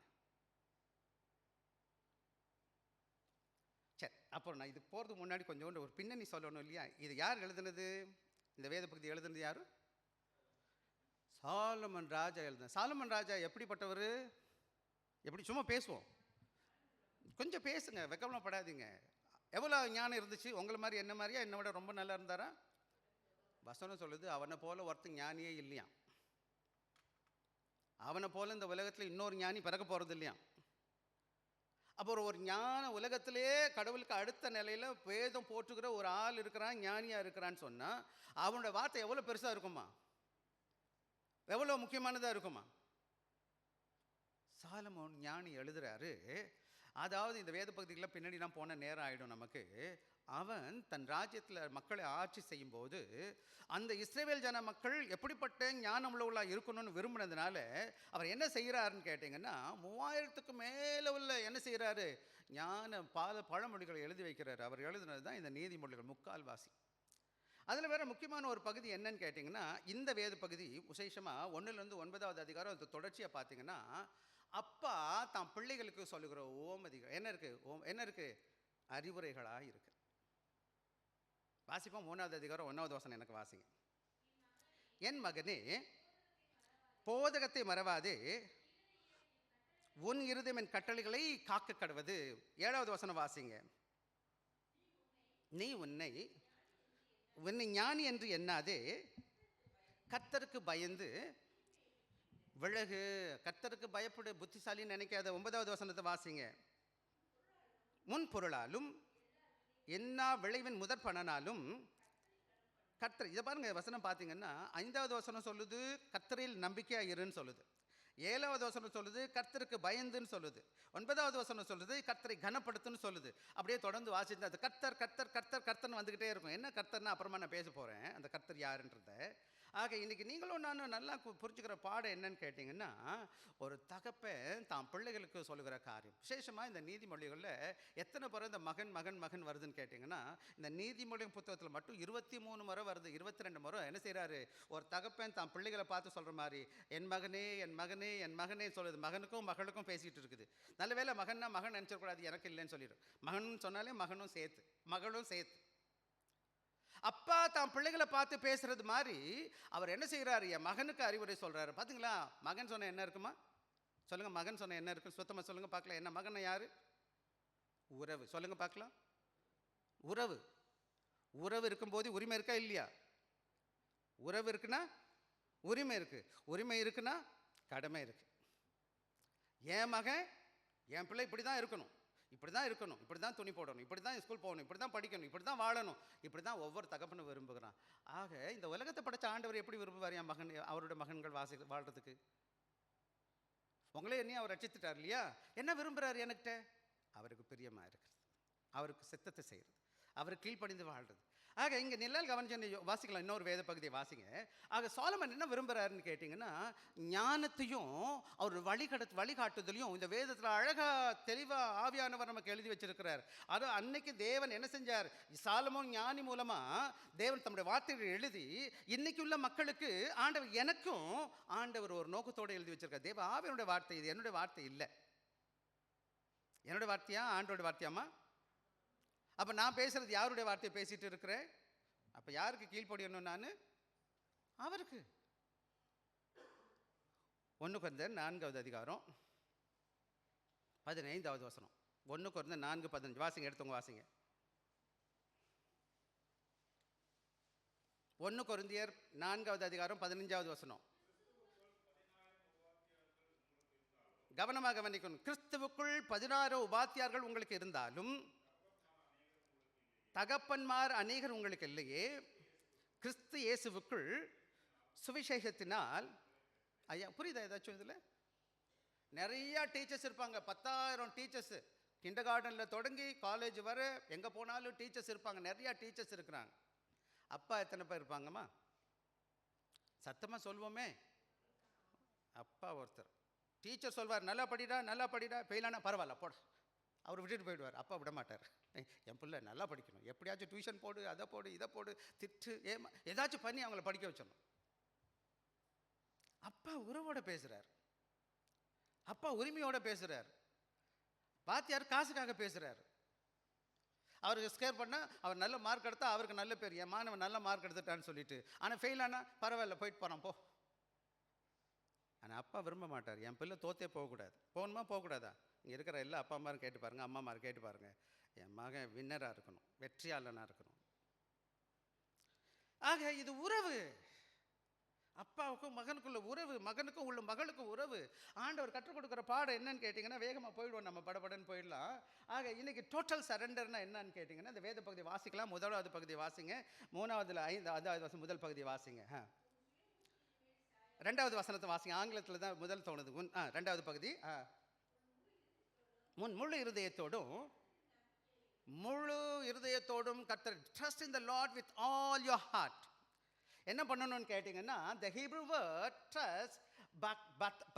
சரி, அப்புறம் நான் இதுக்கு போகிறதுக்கு முன்னாடி கொஞ்சோண்டு ஒரு பின்னணி சொல்லணும் இல்லையா? இது யார் எழுதுனது? இந்த வேத பகுதி எழுதுனது யார்? சாலமன் ராஜா எழுதுன. சாலமன் ராஜா எப்படிப்பட்டவர்? எப்படி சும்மா பேசுவோம், கொஞ்சம் பேசுங்க, வெக்கம்லாம் படாதீங்க. எவ்வளோ ஞானம் இருந்துச்சு? உங்களை மாதிரி என்ன மாதிரியா? என்னை விட ரொம்ப நல்லா இருந்தாரா? வசனம் சொல்லுது, அவனை போல ஒருத்தன் ஞானியே இல்லையா. அவனை போல இந்த உலகத்தில் இன்னொரு ஞானி பிறக்க போகிறது இல்லையா. அப்புறம் ஒரு ஞான உலகத்திலே கடவுளுக்கு அடுத்த நிலையில் வேதம் போட்டுக்கிற ஒரு ஆள் இருக்கிறான், ஞானியாக இருக்கிறான்னு சொன்னால் அவனோட வார்த்தை எவ்வளோ பெருசாக இருக்குமா, எவ்வளோ முக்கியமானதாக இருக்குமா. சாலமோன் ஞானி எழுதுறாரு, அதாவது இந்த வேத பகுதிகளில் பின்னாடிலாம் போன நேரம் ஆகிடும் நமக்கு. அவன் தன் ராஜ்யத்தில் மக்களை ஆட்சி செய்யும்போது அந்த இஸ்ரவேல் ஜன மக்கள் எப்படிப்பட்ட ஞானம் உள்ளவர்களாக இருக்கணும்னு விரும்பினதுனால அவர் என்ன செய்கிறாருன்னு கேட்டிங்கன்னா, 3000க்கு மேலே உள்ள என்ன செய்கிறாரு, ஞான பழமொழிகளை எழுதி வைக்கிறாரு. அவர் எழுதுனது தான் இந்த நீதிமொழிகள் முக்கால்வாசி. அதில் வேறு முக்கியமான ஒரு பகுதி என்னன்னு கேட்டிங்கன்னா, இந்த வேத பகுதி விசேஷமாக 1லேருந்து 9வது அதிகாரம் அது தொடர்ச்சியாக பார்த்தீங்கன்னா, அப்பா தான் பிள்ளைகளுக்கு சொல்லுகிற ஓமதிகள் என்ன இருக்குது? என்ன இருக்குது? அறிவுரைகளாக இருக்குது. வாசிப்போம். 3வது அதிகாரம் 1வது வசனம் எனக்கு வாசிங்க. என் மகனே, போதகத்தை மறவாதே, உன் இருதயம் என் கட்டளைகளை காக்க கடவது. 7வது வசனம் வாசிங்க. நீ உன்னை ஞானி என்று எண்ணாதே, கர்த்தருக்கு பயந்து விலகு. கர்த்தருக்கு பயப்படு, புத்திசாலின்னு நினைக்காத. 9வது வசனத்தை வாசிங்க. முன் பொருளாலும் என்ன விளைவின் முதற் பணனாலும் கர்த்தர். இதை பாருங்க, வசனம் பார்த்தீங்கன்னா 5வது வசனம் சொல்லுது கர்த்தரில் நம்பிக்கையாக இருன்னு சொல்லுது. 7வது வசனம் சொல்லுது கர்த்தருக்கு பயந்துன்னு சொல்லுது. 9வது வசனம் சொல்லுது கர்த்தரை கனப்படுத்துன்னு சொல்லுது. அப்படியே தொடர்ந்து வாசித்து அது கர்த்தர் கர்த்தர் கர்த்தர் கர்த்தர்னு வந்துக்கிட்டே இருக்கும். என்ன கர்த்தர்னா அப்புறமா நான் பேச போகிறேன், அந்த கர்த்தர் யாருன்றத. ஆக இன்றைக்கி நீங்களும் நானும் நல்லா புரிஞ்சுக்கிற பாடம் என்னன்னு கேட்டிங்கன்னா, ஒரு தகப்பன் தான் பிள்ளைகளுக்கு சொல்லுகிற காரியம். விசேஷமாக இந்த நீதிமொழிகளில் எத்தனை முறை இந்த மகன் மகன் மகன் வருதுன்னு கேட்டிங்கன்னா, இந்த நீதிமொழி புத்தகத்தில் மட்டும் 23 முறை வருது. 22 முறை என்ன செய்கிறாரு, ஒரு தகப்பன் தான் பிள்ளைகளை பார்த்து சொல்கிற மாதிரி என் மகனே என் மகனே என் மகனே சொல்லுது. மகனுக்கும் மகளுக்கும் பேசிகிட்டு இருக்குது. நல்ல வேளை மகன்னா மகன் நினச்சிடக்கூடாது, எனக்கு இல்லைன்னு சொல்லிடும். மகன் சொன்னாலே மகனும் சேர்த்து, மகளும் சேர்த்து. அப்பா தான் பிள்ளைகளை பார்த்து பேசுறது மாதிரி அவர் என்ன செய்கிறாரு, என் மகனுக்கு அறிவுரை சொல்கிறாரு. பார்த்தீங்களா, மகன் சொன்ன என்ன இருக்குமா சொல்லுங்கள். மகன் சொன்ன என்ன இருக்கு சுத்தமாக சொல்லுங்கள் பார்க்கலாம். என்ன மகன் யார்? உறவு. சொல்லுங்கள் பார்க்கலாம். உறவு. உறவு இருக்கும்போது உரிமை இருக்கா இல்லையா? உறவு இருக்குன்னா உரிமை இருக்குது, உரிமை இருக்குன்னா கடமை இருக்குது. என் மகன் என் பிள்ளை இப்படி தான் இருக்கணும், இப்படி தான் இருக்கணும், இப்படி தான் துணி போடணும், இப்படி தான் ஸ்கூல் போகணும், இப்படி தான் படிக்கணும், இப்படி தான் வாழணும், இப்படி தான் ஒவ்வொரு தகப்பனும் விரும்புகிறான். ஆக இந்த உலகத்தை படைச்ச ஆண்டவர் எப்படி விரும்புவார் என் மகன் அவருடைய மகன்கள் வாழ்கிறதுக்கு? உங்களே என்னையும் அவர் ரட்சித்துட்டார் இல்லையா? என்ன விரும்புகிறார் எனக்கிட்ட? அவருக்கு பிரியமாக இருக்கிறது, அவருக்கு சித்தத்தை செய்கிறது, அவருக்கு கீழ்ப்படிந்து வாழ்கிறது. ஆக இங்கே நிழல் கவனிச்சு வாசிக்கலாம். இன்னொரு வேத பகுதியை வாசிங்க. ஆக சாலமன் என்ன விரும்புகிறாருன்னு கேட்டிங்கன்னா, ஞானத்தையும் அவர் வழிகாட்டுதலையும் இந்த வேதத்தில் அழகாக தெளிவாக ஆவியானவர் நமக்கு எழுதி வச்சிருக்கிறார். அது அன்னைக்கு தேவன் என்ன செஞ்சார், சாலமோன் ஞானி மூலமாக தேவன் தம்முடைய வார்த்தைகளை எழுதி இன்னைக்கு உள்ள மக்களுக்கு ஆண்டவர், எனக்கும் ஆண்டவர் ஒரு நோக்கத்தோடு எழுதி வச்சிருக்கார். தேவ ஆவியனுடைய வார்த்தை இது, என்னுடைய வார்த்தை இல்லை. என்னுடைய வார்த்தையா ஆண்டோடைய வார்த்தையாமா? அப்போ நான் பேசுகிறது யாருடைய வார்த்தையை பேசிகிட்டு இருக்கிறேன்? அப்போ யாருக்கு கீழ்ப்படியணும் நான்? அவருக்கு. 1 கொரிந்தியர் 4வது அதிகாரம் 15வது வசனம். 1 கொரிந்தியர் 4:15 வாசிங்க, எடுத்தவங்க வாசிங்க. 1 கொரிந்தியர் 4வது அதிகாரம் 15வது வசனம். கவனமாக கவனிக்கணும். கிறிஸ்துவுக்குள் 16 உபாத்தியார்கள் உங்களுக்கு இருந்தாலும் தகப்பன்மார் அநேகர் உங்களுக்கு இல்லையே. கிறிஸ்து இயேசுவுக்குள் சுவிசேஷத்தினால், ஐயா புரியுதா ஏதாச்சும் இதில்? நிறையா டீச்சர்ஸ் இருப்பாங்க, 10,000 டீச்சர்ஸ், கிண்டர் கார்டனில் தொடங்கி காலேஜ் வர எங்கே போனாலும் டீச்சர்ஸ் இருப்பாங்க, நிறையா டீச்சர்ஸ் இருக்கிறாங்க. அப்பா எத்தனை பேர் இருப்பாங்கம்மா? சத்தமாக சொல்வோமே, அப்பா ஒருத்தர். டீச்சர் சொல்வார், நல்லா படிடா நல்லா படிடா, ஃபெயிலானா பரவாயில்ல போட, அவர் விட்டுட்டு போயிடுவார். அப்பா விட மாட்டார். என் பிள்ளை நல்லா படிக்கணும், எப்படியாச்சும் டியூஷன் போடு, அதை போடு இதை போடு, திட்டு ஏதாச்சும் பண்ணி அவங்கள படிக்க வச்சிடணும். அப்பா உறவோட பேசுகிறார், அப்பா உரிமையோட பேசுகிறார். வாத்தியார் காசுக்காக பேசுகிறார். அவருக்கு ஸ்கேர் பண்ணால் அவர் நல்ல மார்க் எடுத்தா அவருக்கு நல்ல பேர், என் மாணவன் நல்ல மார்க் எடுத்துட்டான்னு சொல்லிட்டு. ஆனால் ஃபெயில் ஆனால் பரவாயில்ல போயிட்டு போகிறான் போ. ஆனால் அப்பா விரும்ப மாட்டார், என் பிள்ளை தோத்தே போகக்கூடாது. போகணுமா போகக்கூடாதா? இங்கே இருக்கிற எல்லா அப்பா அம்மாரும் கேட்டு பாருங்கள், அம்மா அம்மாரும் கேட்டு பாருங்கள், என் மகன் வின்னராக இருக்கணும், வெற்றியாளனாக இருக்கணும். ஆக இது உறவு, அப்பாவுக்கும் மகனுக்குள்ள உறவு, மகனுக்கும் உள்ள மகளுக்கும் உறவு. ஆண்டவர் கற்றுக் கொடுக்குற பாடம் என்னன்னு கேட்டிங்கன்னா, வேகமாக போயிடுவோம், நம்ம படபடன்னு போயிடலாம். ஆக இன்னைக்கு டோட்டல் சரண்டர்னா என்னன்னு கேட்டிங்கன்னா, இந்த வேத பகுதி வாசிக்கலாம். 1வது பகுதி வாசிங்க, 3வதுல 5வது வசனம் முதல் பகுதி வாசிங்க. 2வது வசனத்தை வாசிங்க, ஆங்கிலத்தில் தான் முதல் தோணுது. 2வது பகுதி. முழு இருதயத்தோடும் கர்த்தர், trust in the Lord with all your heart. என்ன பண்ணணும்னு கேட்டிங்கன்னா, the Hebrew word trust,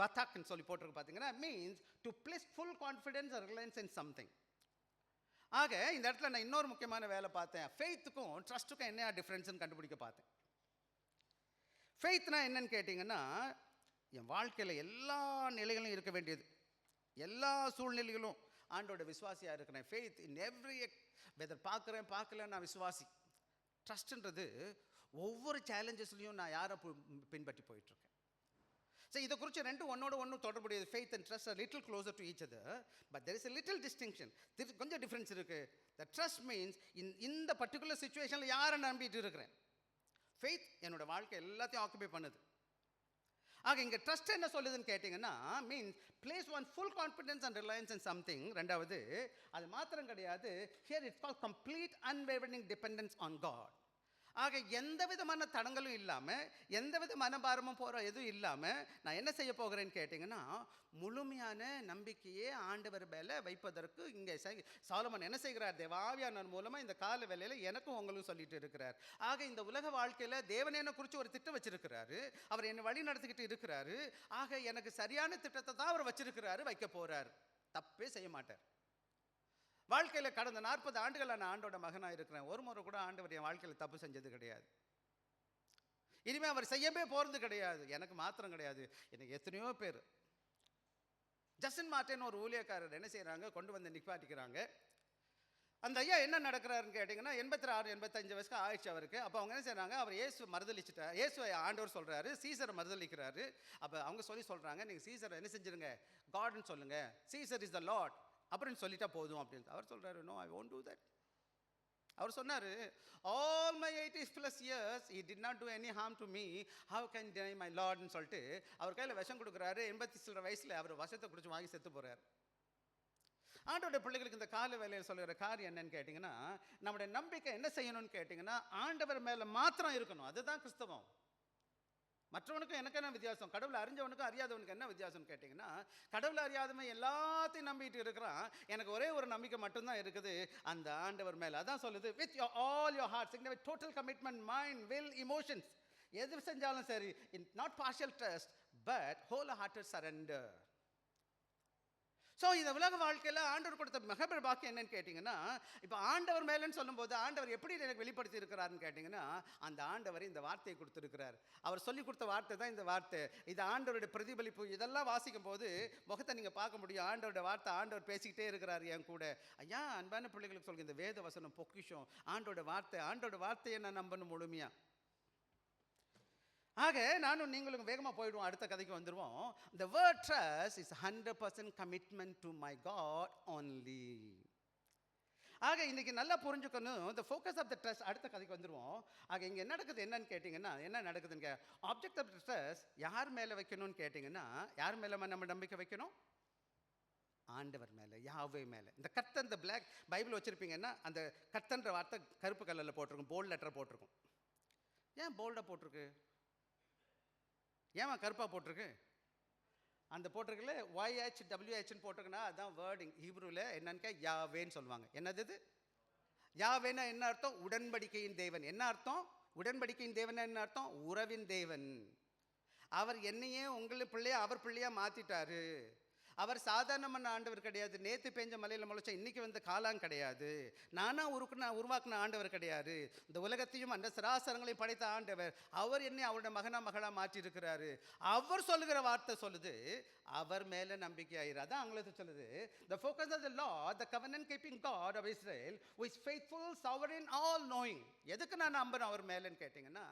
batak சொல்லி போட்டிருக்கு பார்த்தீங்கன்னா, means to place full confidence or reliance in something. ஆக இந்த இடத்துல நான் இன்னொரு முக்கியமான வேலை பார்த்தேன். ஃபெய்த்துக்கும் ட்ரஸ்ட்டுக்கும் என்ன டிஃப்ரென்ஸ்னு கண்டுபிடிக்க பார்த்தேன். ஃபெய்த்னா என்னன்னு கேட்டிங்கன்னா, என் வாழ்க்கையில் எல்லா நிலைகளும் இருக்க வேண்டியது, எல்லா சூழ்நிலைகளும் ஆண்டோட விசுவாசியாக இருக்கிறேன். ஃபெய்த் இன் எவ்ரி வெதர், பார்க்குறேன் பார்க்கல நான் விசுவாசி. ட்ரஸ்ட்ன்றது ஒவ்வொரு சேலஞ்சஸ்லையும் நான் யாரை பின்பற்றி போயிட்டுருக்கேன். ஸோ இதை குறித்து ரெண்டும் ஒன்னோட ஒன்று தொடர்புடையது. Faith and trust are little closer to each other, but there is a little distinction. கொஞ்சம் டிஃப்ரென்ஸ் இருக்குது. த ட்ரஸ்ட் மீன்ஸ் இந்த பர்டிகுலர் சுச்சுவேஷனில் யாரை நம்பிட்டு இருக்கிறேன். ஃபெய்த் என்னோட வாழ்க்கை எல்லாத்தையும் ஆக்குபை பண்ணுது. ஆக இங்கே ட்ரஸ்ட் என்ன சொல்லுதுன்னு கேட்டிங்கன்னா, means place one full confidence and reliance in something. ரெண்டாவது, அது மாத்திரம் கிடையாது, here it's called complete unwavering dependence on God. ஆக எந்த விதமான தடங்களும் இல்லாமல், எந்த வித மனபாரமும் போகிற எதுவும் இல்லாமல் நான் என்ன செய்ய போகிறேன்னு கேட்டிங்கன்னா, முழுமையான நம்பிக்கையே ஆண்டவர் மேலே வைப்பதற்கு இங்கே சாலமன் என்ன செய்கிறார், தேவாவியானவர் மூலமாக இந்த கால வேளையில் எனக்கும் உங்களும் சொல்லிட்டு இருக்கிறார். ஆக இந்த உலக வாழ்க்கையில் தேவன் என்னை குறித்து ஒரு திட்டம் வச்சிருக்கிறாரு, அவர் என்னை வழி நடத்திக்கிட்டு இருக்கிறாரு. ஆக எனக்கு சரியான திட்டத்தை தான் அவர் வச்சிருக்கிறாரு, வைக்க போகிறார், தப்பே செய்ய மாட்டார். வாழ்க்கையில் கடந்த 40 ஆண்டுகள் நான் ஆண்டோட மகனாக இருக்கிறேன். ஒரு முறை கூட ஆண்டவர் என் வாழ்க்கையில் தப்பு செஞ்சது கிடையாது. இனிமேல் அவர் செய்யவே போகிறது கிடையாது. எனக்கு மாத்திரம் கிடையாது, எனக்கு எத்தனையோ பேர். ஜஸ்டின் மார்ட்டின் ஒரு ஊழியக்காரர் என்ன செய்கிறாங்க, கொண்டு வந்து நிப்பாட்டிக்கிறாங்க. அந்த ஐயா என்ன நடக்கிறாருன்னு கேட்டிங்கன்னா, 86 85 வயசுக்கு ஆயிடுச்சு அவருக்கு. அப்போ அவங்க என்ன செய்கிறாங்க, அவர் இயேசு மறுதளிச்சுட்டார். இயேசு ஆண்டவர் சொல்கிறாரு, சீசரை மறுதளிக்கிறாரு. அப்போ அவங்க சொல்கிறாங்க, நீங்கள் சீசரை என்ன செஞ்சுருங்க, காட்னு சொல்லுங்கள், சீசர் இஸ் த லார்ட் அப்படின்னு சொல்லிட்டா போதும் அப்படின்னு. அவர் சொல்கிறாரு, no, I won't do that. அவர் சொன்னார், all my 80+ years he did not do any harm to me, how can I deny my Lord ன்னு சொல்லிட்டு அவர் கையில் விஷம் கொடுக்குறாரு. 80 வயசில் அவர் விஷத்தை குடிச்சு வாங்கி செத்து போகிறார். ஆண்டோட பிள்ளைகளுக்கு இந்த கால வேலையில் சொல்கிற காரியம் என்னன்னு கேட்டிங்கன்னா, நம்முடைய நம்பிக்கை என்ன செய்யணும்னு கேட்டிங்கன்னா, ஆண்டவர் மேலே மாத்திரம் இருக்கணும். அதுதான் கிறிஸ்தவம். மற்றவனுக்கும் எனக்கு என்ன வித்தியாசம், கடவுளை அறிஞ்சவனுக்கும் அறியாதவனுக்கு என்ன வித்தியாசம்னு கேட்டிங்கன்னா, கடவுளை அறியாதவன் எல்லாத்தையும் நம்பிட்டு இருக்கிறான். எனக்கு ஒரே ஒரு நம்பிக்கை மட்டும்தான் இருக்குது, அந்த ஆண்டவர் மேலே. அதான் சொல்லுது, with all your heart, signify total commitment, mind, will, emotions. எது செஞ்சாலும் சரி, in not partial trust but whole hearted surrender. So இந்த உலக வாழ்க்கையில் ஆண்டவர் கொடுத்த மிகப்பெரிய பாக்கியம் என்னன்னு கேட்டிங்கன்னா, இப்போ ஆண்டவர் மேலேன்னு சொல்லும்போது ஆண்டவர் எப்படி எனக்கு வெளிப்படுத்தி இருக்கிறாருன்னு கேட்டிங்கன்னா, அந்த ஆண்டவர் இந்த வார்த்தையை கொடுத்துருக்கிறார். அவர் சொல்லி கொடுத்த வார்த்தை தான் இந்த வார்த்தை. இது ஆண்டவருடைய பிரதிபலிப்பு. இதெல்லாம் வாசிக்கும் போது முகத்தை நீங்கள் பார்க்க முடியும். ஆண்டவருடைய வார்த்தை, ஆண்டவர் பேசிக்கிட்டே இருக்கிறார் என் கூட. ஐயா, அன்பான பிள்ளைகளுக்கு சொல்லுங்க, இந்த வேத வசனம் பொக்கிஷம், ஆண்டோட வார்த்தை. ஆண்டோட வார்த்தையை நான் நம்பணும் முழுமையாக. ஆக நானும் நீங்களும் வேகமாக போயிடுவோம், அடுத்த கதைக்கு வந்துடுவோம். The word trust is 100% commitment to my God only. ஆக இன்னைக்கு நல்லா புரிஞ்சுக்கணும், the focus of the trust. அடுத்த கதைக்கு வந்துடுவோம். ஆக இங்கே என்ன நடக்குது என்னன்னு கேட்டிங்கன்னா, என்ன நடக்குதுங்க, ஆப்ஜெக்ட் ஆஃப் த ட்ரஸ்ட் யார் மேலே வைக்கணும்னு கேட்டிங்கன்னா, யார் மேலே நம்ம நம்பிக்கை வைக்கணும்? ஆண்டவர் மேலே, யாவே மேலே. இந்த கர்த்தர், இந்த பிளாக் பைபிள் வச்சுருப்பீங்கன்னா, அந்த கர்த்தன்ற வார்த்தை கருப்பு கலரில் போட்டிருக்கும், போல்ட் லெட்டர் போட்டிருக்கும். ஏன் போல்டாக போட்டிருக்கு? ஏன் கருப்பாக போட்டிருக்கு? அந்த போட்டிருக்குல YHWHன்னு போட்டிருக்குன்னா அதுதான் வேர்டிங். ஹீப்ரூவில் என்னன்னு யாவேன்னு சொல்லுவாங்க. என்னது இது? யாவேன்னா என்ன அர்த்தம்? உடன்படிக்கையின் தேவன். என்ன அர்த்தம்? உடன்படிக்கையின் தேவன் என்ன அர்த்தம்? உறவின் தேவன். அவர் என்னையே உங்களை பிள்ளையா அவர் பிள்ளையா மாற்றிட்டாரு. அவர் சாதாரணமான ஆண்டவர் கிடையாது. நேற்று பெஞ்ச மலையில் முளைச்ச இன்னைக்கு வந்து காலம் கிடையாது. நானா உருவாக்கின ஆண்டவர் கிடையாது. இந்த உலகத்தையும் அந்த சராசரங்களையும் படைத்த ஆண்டவர். அவர் என்னை அவருடைய மகனா மாற்றிருக்கிறாரு. அவர் சொல்லுகிற வார்த்தை சொல்லுது, அவர் மேலே நம்பிக்கையாயிரு. அதான் ஆங்கிலத்தில் சொல்லுது, the focus of the Lord, the covenant keeping God of Israel, who is faithful, sovereign, all knowing. எதுக்கு நான் நம்புறேன் அவர் மேலேன்னு கேட்டிங்கன்னா,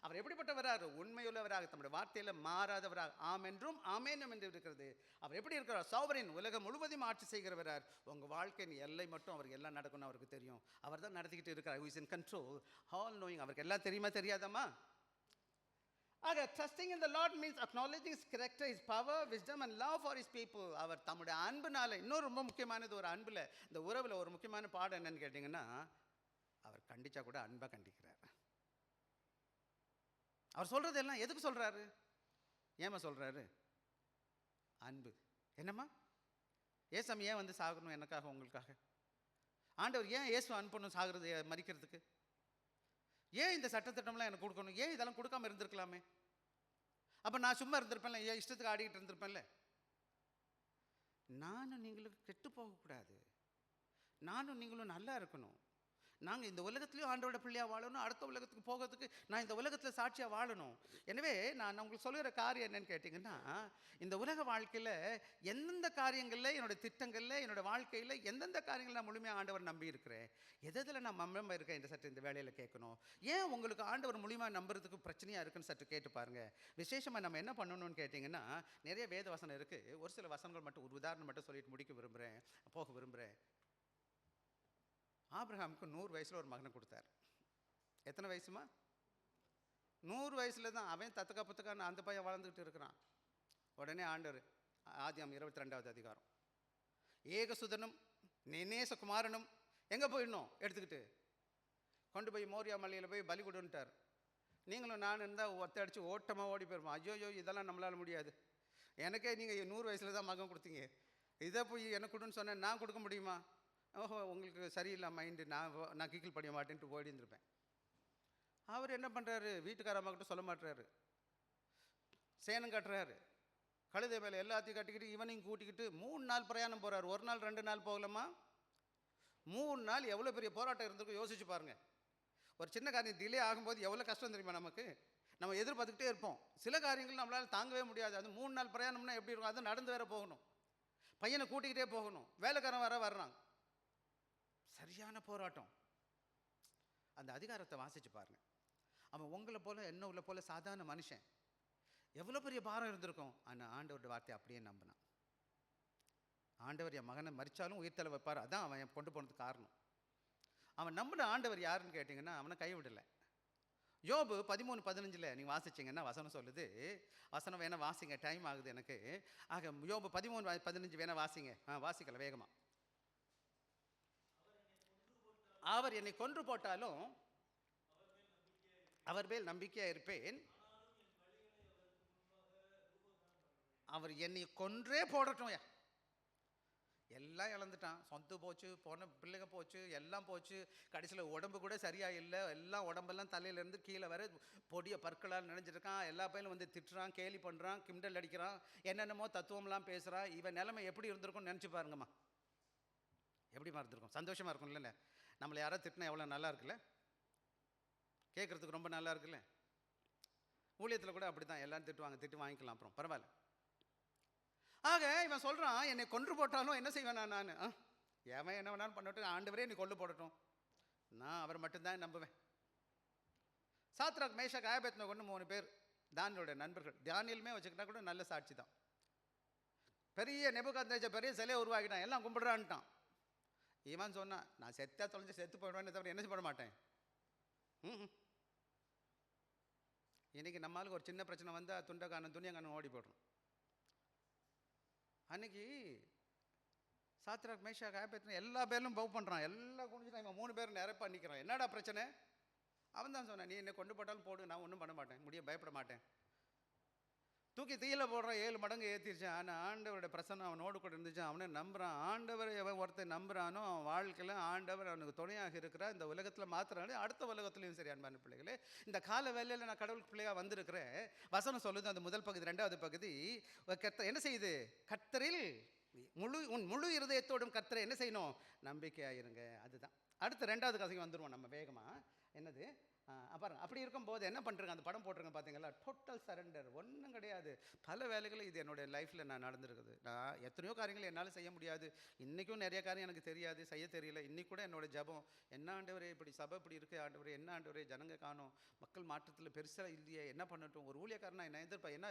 அவர் எப்படிப்பட்டவராக? உண்மையுள்ளவராக, தம்முடைய வார்த்தையில் மாறாதவராக, ஆம் என்றும் ஆமேனும் என்று இருக்கிறது. அவர் எப்படி இருக்கிறார்? சாவரின், உலகம் முழுவதும் ஆட்சி செய்கிறவரார். உங்கள் வாழ்க்கையின் எல்லை மட்டும் அவருக்கு எல்லாம் நடக்கணும் அவருக்கு தெரியும். அவர் தான் நடத்திக்கிட்டு இருக்கிறார். who is in control, all knowing. அவருக்கு எல்லாம் தெரியுமா தெரியாதம்மா? ஆக trusting in the Lord means acknowledging his character, his power, wisdom and love for his people. அவர் தம்முடைய அன்புனால, இன்னொரு ரொம்ப முக்கியமானது, ஒரு அன்புல, இந்த உறவுல ஒரு முக்கியமான பாடம் என்னன்னு கேட்டிங்கன்னா, அவர் கண்டிச்சா கூட அன்பா கண்டிக்கிறார். அவர் சொல்றது எல்லாம் எதுக்கு சொல்றாரு? ஏமா சொல்றாரு? அன்பு. என்னம்மா? ஏசாமி ஏன் வந்து சாகணும் எனக்காக உங்களுக்காக? ஆண்டவர் ஏன் இயேசு அனுப்பணும் சாகிறது மறிக்கிறதுக்கு? ஏன் இந்த சட்டத்திட்டம்லாம் எனக்கு கொடுக்கணும்? ஏன் இதெல்லாம் கொடுக்காம இருந்திருக்கலாமே? அப்போ நான் சும்மா இருந்திருப்பேன்ல, ஏன் இஷ்டத்துக்கு ஆடிக்கிட்டு இருந்திருப்பேன்ல? நானும் நீங்களும் கெட்டு போகக்கூடாது. நானும் நீங்களும் நல்லா இருக்கணும். நாங்கள் இந்த உலகத்துலேயும் ஆண்டோட பிள்ளையாக வாழணும். அடுத்த உலகத்துக்கு போகிறதுக்கு நான் இந்த உலகத்தில் சாட்சியாக வாழணும். எனவே நான் உங்களுக்கு சொல்லுகிற காரியம் என்னன்னு கேட்டிங்கன்னா, இந்த உலக வாழ்க்கையில் எந்தெந்த காரியங்களில், என்னோடய திட்டங்களில், என்னோடய வாழ்க்கையில் எந்தெந்த காரியங்கள் நான் முழுமையாக ஆண்டவர் நம்பி இருக்கிறேன், எதில் நான் நம்ப இருக்கேன் என்று சற்று இந்த வேலையில் கேட்கணும். ஏன் உங்களுக்கு ஆண்டவர் முழுமையாக நம்புறதுக்கு பிரச்சனையாக இருக்குன்னு சற்று கேட்டு பாருங்கள். விசேஷமாக நம்ம என்ன பண்ணணும்னு கேட்டிங்கன்னா, நிறைய வேத வசனம் இருக்குது. ஒரு சில வசனங்கள் மட்டும், ஒரு உதாரணம் மட்டும் சொல்லிட்டு போக விரும்புகிறேன். ஆபிரகாமுக்கு 100 வயசில் ஒரு மகனை கொடுத்தார். எத்தனை வயசுமா? 100 வயசுல தான். அவன் தத்துக்கா புத்துக்கான்னு அந்த பையன் வளர்ந்துக்கிட்டு இருக்கிறான். உடனே ஆண்டவர், ஆதியாம் 22வது அதிகாரம், ஏகசுதனும் நேசகுமாரனும் எங்கே போயிடணும் எடுத்துக்கிட்டு கொண்டு போய் மோரியா மலையில் போய் பலி கொடுன்ட்டார். நீங்களும் நான் இருந்தால் ஒத்தடிச்சு ஓட்டமாக ஓடி போயிருப்போம். ஐயோ இதெல்லாம் நம்மளால் முடியாது. எனக்கே நீங்கள் 100 வயசில் தான் மகன் கொடுத்தீங்க, இதை போய் எனக்கு கொடுன்னு சொன்னேன், நான் கொடுக்க முடியுமா? ஓஹோ உங்களுக்கு சரியில்லை மைண்டு, நான் கீக்கிள் படிய மாட்டேன்ட்டு ஓடி இருந்திருப்பேன். அவர் என்ன பண்ணுறாரு? வீட்டுக்காரம்மாக்கிட்ட சொல்ல மாட்டுறாரு, சேனம் கட்டுறாரு, கழுதை மேலே எல்லாத்தையும் கட்டிக்கிட்டு இவனையும் கூட்டிக்கிட்டு 3 நாள் பிரயாணம் போகிறார். 1 நாள் 2 நாள் போகலாமா? 3 நாள் எவ்வளோ பெரிய போராட்டம் இருந்திருக்கும் யோசிச்சு பாருங்கள். ஒரு சின்ன காரியம் டிலே ஆகும்போது எவ்வளோ கஷ்டம் தெரியுமா நமக்கு? நம்ம எதிர்பார்த்துக்கிட்டே இருப்போம். சில காரியங்கள் நம்மளால் தாங்கவே முடியாது. அது 3 நாள் பிரயாணம்னா எப்படி இருக்கும்? அது நடந்து வேற போகணும், பையனை கூட்டிக்கிட்டே போகணும், வேலைக்காரன் வர்றான், சரியான போராட்டம். அந்த அதிகாரத்தை வாசிச்சு பாருங்க. அவன் உங்களை போல என்ன உள்ள போல சாதாரண மனுஷன், எவ்வளோ பெரிய பாரம் இருந்திருக்கும். ஆனால் ஆண்டவருடைய வார்த்தையை அப்படியே நம்பினான். ஆண்டவர் என் மகனை மறிச்சாலும் உயிர்த்தலை வைப்பார். அதான் அவன் கொண்டு போனதுக்கு காரணம். அவன் நம்பின ஆண்டவர் யாருன்னு கேட்டிங்கன்னா, அவனை கைவிடலை. யோபு 13:15 நீங்கள் வாசிச்சிங்கன்னா வசனம் சொல்லுது. வசனம் வேணால் வாசிங்க, டைம் ஆகுது எனக்கு. ஆக யோபு 13:15 வேணால் வாசிங்க. வாசிக்கல வேகமாக. அவர் என்னை கொன்று போட்டாலும் அவர் மேல் நம்பிக்கையாக இருப்பேன். அவர் என்னை கொன்றே போடட்டும். எல்லாம் இழந்துட்டான், சொத்து போச்சு, போன பிள்ளைங்க போச்சு, எல்லாம் போச்சு. கடைசியில் உடம்பு கூட சரியாக இல்லை. எல்லாம் உடம்பெல்லாம் தலையிலேருந்து கீழே வர பொடிய பற்களால் நினைஞ்சிருக்கான். எல்லா பையனும் வந்து திட்டுறான், கேலி பண்ணுறான், கிண்டல் அடிக்கிறான், என்னென்னமோ தத்துவம்லாம் பேசுகிறான். இவன் நிலைமை எப்படி இருந்திருக்கும்னு நினச்சி பாருங்கம்மா. எப்படிமா இருந்திருக்கும்? சந்தோஷமாக இருக்கும் இல்லைல்ல? நம்மளை யாராவது திட்டினா எவ்வளோ நல்லா இருக்குல்ல? கேட்குறதுக்கு ரொம்ப நல்லா இருக்குல்ல? ஊழியத்தில் கூட அப்படி தான், எல்லோரும் திட்டுவாங்க, திட்டு வாங்கிக்கலாம், அப்புறம் பரவாயில்ல. ஆக இவன் சொல்கிறான், என்னை கொன்று போட்டாலும் என்ன செய்வேன் நான்? எவன் என்ன வேணாலும் பண்ணட்டும், ஆண்டவரே நீ கொண்டு போடட்டும், நான் அவர் மட்டும்தான் நம்புவேன். சாத்ராக் மேஷாக் ஆபேத்நேகோ 3 பேர் தானியலுடைய நண்பர்கள், தானியலுமே வச்சுக்கிட்டா கூட நல்ல சாட்சி தான். பெரிய நெபுகாத்நேச்சர் பெரிய சிலையை உருவாக்கிட்டான், எல்லாம் கும்பிடுறான்ட்டான். இவன் சொன்னான், நான் செத்தா தொலைஞ்சு செத்து போயிடுவேன்னு தவிர என்ன பண்ண மாட்டேன். இன்றைக்கி நம்மளுக்கு ஒரு சின்ன பிரச்சனை வந்தால் துணியக்கான ஓடி போடுறோம். அன்றைக்கி சாத்ராக் மேஷாக் ஆபேத்நேகோ எல்லா பேர்லும் பவ் பண்ணுறான், எல்லாம் குடிச்சுட்டான். இவன் 3 பேர் நிரப்பா நிற்கிறான். என்னடா பிரச்சனை? அவன் தான் சொன்னான், நீ என்ன கொண்டு போட்டாலும் போடு, நான் ஒன்றும் பண்ண மாட்டேன், பயப்பட மாட்டேன். தூக்கி தீயில போடுறான், 7 மடங்கு ஏற்றிருச்சான். ஆனால் ஆண்டவருடைய பிரசன்னம் அவனோடு கூட இருந்துச்சான். அவனே நம்புகிறான். ஆண்டவர் எவன் ஒருத்தர் நம்புகிறானோ அவன் வாழ்க்கையில் ஆண்டவர் அவனுக்கு துணையாக இருக்கிறார். இந்த உலகத்தில் மாத்திரம் அடுத்த உலகத்துலையும் சரி. அன்பான பிள்ளைகளே, இந்த கால வேலையில் நான் கடவுளுக்கு பிள்ளையாக வந்திருக்கிறேன். வசனம் சொல்லுது, அந்த முதல் பகுதி 2வது பகுதி, என்ன செய்யுது? கர்த்தரில் முழு இருதயத்தோடும் கர்த்தரை என்ன செய்யணும்? நம்பிக்கையாயிருங்க. அதுதான் அடுத்த 2வது கதைக்கு வந்துடுவோம் நம்ம வேகமாக. என்னது? பாருங்க, அப்படி இருக்கும்போது என்ன பண்ணுறேங்க, அந்த படம் போட்டிருங்க பார்த்தீங்களா, டோட்டல் சரண்டர். ஒன்றும் கிடையாது. பல வேலைகள் இது என்னுடைய லைஃப்பில் நான் நடந்துருக்குது. நான் எத்தனையோ காரியங்கள் என்னால் செய்ய முடியாது. இன்றைக்கும் நிறைய காரியம் எனக்கு தெரியாது, செய்ய தெரியல. இன்றைக்கி கூட என்னோடய ஜபம், என்ன ஆண்டவரே இப்படி சபை இப்படி இருக்குது ஆண்டவரே, என்ன ஆண்டவரே ஜனங்க காணும், மக்கள் மாற்றத்தில் பெருசாக இல்லையே, என்ன பண்ணட்டும். ஒரு ஊழியக்காரனா என்ன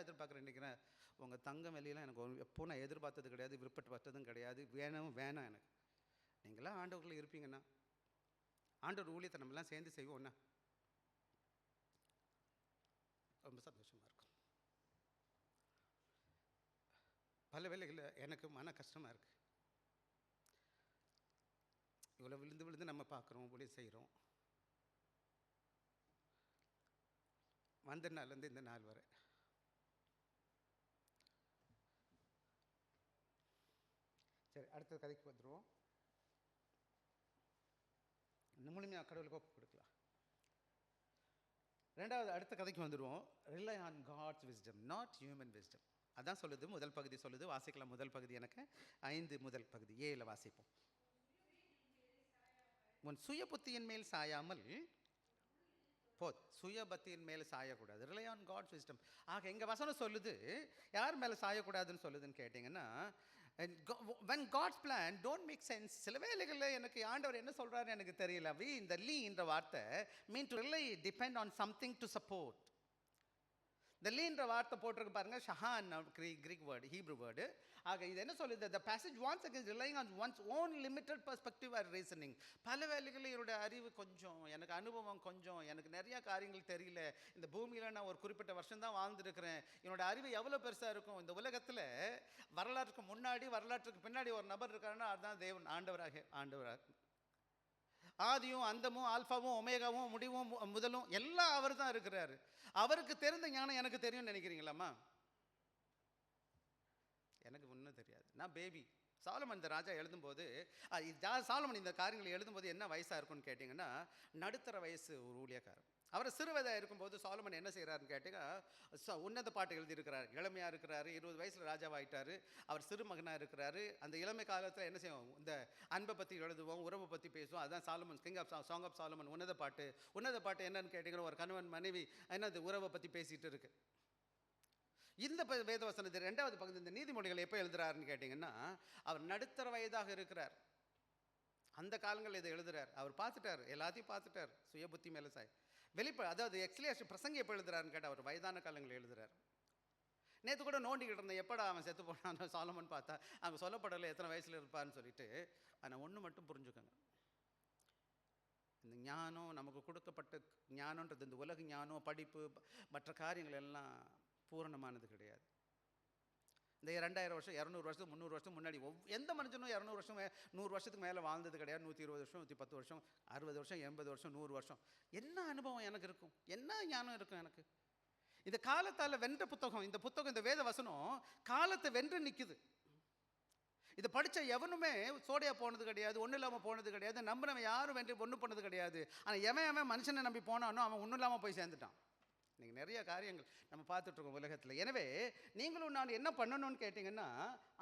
எதிர்பார்க்குறேன் நினைக்கிறேன். உங்கள் தங்கம் வெளியெல்லாம் எனக்கு எப்போ நான் எதிர்பார்த்தது கிடையாது, விருப்பப்பட்டதும் கிடையாது. வேணாம் எனக்கு. நீங்களாம் ஆண்டவர்களில் இருப்பீங்கன்னா ஆண்டவர் ஊழியத்தை நம்மளாம் சேர்ந்து செய்வோம்னா ரொம்ப சந்தோஷமாக இருக்கும். பல வேளைகளில் எனக்கு மன கஷ்டமாக இருக்குது. இவ்வளோ விழுந்து நம்ம பார்க்குறோம், ஊழியம் செய்கிறோம். வந்த நாள்லேருந்து இந்த நாள் வரை சரி, அடுத்த கதைக்கு வந்துடுவோம். நம்மளுமே கடவுளுக்கு ஒப்பு கொடுக்கலாம். 2வது அடுத்த கதைக்கு வந்துடுவோம். Rely on God's wisdom, not human wisdom. அதான் சொல்லுது, முதல் பகுதி சொல்லுது. வாசிக்கலாம். முதல் பகுதி எனக்கு 5 முதல் பகுதி 7 வாசிப்போம். உன் சுய புத்தியின் மேல் சாயாமல் சுய பக்தியின் மேலே சாயக்கூடாது. Rely on God's wisdom. ஆக எங்கள் வசனம் சொல்லுது, யார் மேலே சாயக்கூடாதுன்னு சொல்லுதுன்னு கேட்டிங்கன்னா, when God's plan don't make sense. சில வேளைகளில் எனக்கு ஆண்டவர் என்ன சொல்கிறாருன்னு எனக்கு தெரியல. இந்த என்ற வார்த்தை mean to rely, depend on something to support. இந்த லீன்ற வார்த்தை போட்டிருக்கு பாருங்க, ஷஹான், கிரீக் வேர்டு, ஹீப்ரு வேர்டு. ஆக இது என்ன சொல்லுது? the passage once again relying on one's own limited perspective or reasoning. பல வேளைகளில் என்னுடைய அறிவு கொஞ்சம், எனக்கு அனுபவம் கொஞ்சம், எனக்கு நிறையா காரியங்கள் தெரியல. இந்த பூமியில் நான் ஒரு குறிப்பிட்ட வருஷம் தான் வாழ்ந்துருக்கிறேன். என்னோட அறிவு எவ்வளோ பெருசாக இருக்கும். இந்த உலகத்தில் வரலாற்றுக்கு முன்னாடி வரலாற்றுக்கு பின்னாடி ஒரு நபர் இருக்காருன்னா அதுதான் தேவன், ஆண்டவராக. ஆதியும் அந்தமும் ஆல்பாவும் ஒமேகாவும் முடிவும் முதலும் எல்லாம் அவர் தான் இருக்கிறாரு. அவருக்கு தெரிந்த ஞானம் எனக்கு தெரியும்னு நினைக்கிறீங்களாம்மா? எனக்கு ஒன்றும் தெரியாது. நான் பேபி. சாலமன் இந்த ராஜா எழுதும்போது, சாலமன் இந்த காரியங்களை எழுதும்போது என்ன வயசாக இருக்கும்னு கேட்டிங்கன்னா, நடுத்தர வயசு ஒரு ஊழியக்காரன். அவர் சிறுவயதாக இருக்கும்போது சாலமன் என்ன செய்கிறாருன்னு கேட்டிங்கன்னா, உன்னத பாட்டு எழுதியிருக்கிறார். இளமையாக இருக்கிறாரு, 20 வயசில் ராஜாவாயிட்டார். அவர் சிறு மகனாக இருக்கிறாரு. அந்த இளமை காலத்தில் என்ன செய்வோம், இந்த அன்பை பற்றி எழுதுவோம், உறவை பற்றி பேசுவோம். அதுதான் Solomon, king of song of Solomon. உன்னத பாட்டு என்னன்னு கேட்டிங்கன்னா, ஒரு கணவன் மனைவி என்னது உறவை பற்றி பேசிகிட்டு இருக்கு. இந்த வேதவசனத்து 2வது பகுதி, இந்த நீதிமொழிகள் எப்போ எழுதுறாருன்னு கேட்டிங்கன்னா, அவர் நடுத்தர வயதாக இருக்கிறார். அந்த காலங்களில் இதை எழுதுறார். அவர் பார்த்துட்டார், எல்லாத்தையும் பார்த்துட்டார். சுய புத்தி மேலே அதாவது எக்ஸ்பிளேஷன் பிரசங்கி எப்போ எழுதுறாருன்னு கேட்டால் அவர் வயதான காலங்களில் எழுதுறார். நேற்று கூட நோண்டிக்கிட்டு இருந்தேன், எப்படா அவன் செத்து போனான் சாலமன் பார்த்தா அவங்க சொல்லப்படலை எத்தனை வயசில் இருப்பான்னு சொல்லிட்டு. ஆனால் ஒன்று மட்டும் புரிஞ்சுக்கோங்க, இந்த ஞானம் நமக்கு கொடுக்கப்பட்ட ஞானன்றது, இந்த உலக ஞானம், படிப்பு, மற்ற காரியங்கள் எல்லாம் பூரணமானது கிடையாது. இந்த 2000 வருஷம், 200 வருஷம், 300 வருஷம் முன்னாடி எந்த மனுஷனும் 200 வருஷம் 100 வருஷத்துக்கு மேலே வாழ்ந்தது கிடையாது. 120 வருஷம், 110 வருஷம், 60 வருஷம், 80 வருஷம், 100 வருஷம். என்ன அனுபவம் எனக்கு இருக்கும், என்ன ஞானம் இருக்கும் எனக்கு? இந்த காலத்தால் வென்ற புத்தகம், இந்த வேத வசனம் காலத்தை வென்று நிற்குது. இதை படித்த எவனுமே சோடையா போனது கிடையாது, ஒன்றும் இல்லாமல் போனது கிடையாது. நம்பினவன் யாரும் வென்று ஒன்றும் பண்ணது கிடையாது. ஆனால் எவன் மனுஷனை நம்பி போனானோ அவன் ஒன்றும் இல்லாமல் போய் சேர்ந்துட்டான். நீங்கள் நிறைய காரியங்கள் நம்ம பார்த்துட்ருக்கோம் உலகத்தில். எனவே நீங்களும் நான் என்ன பண்ணணும்னு கேட்டிங்கன்னா,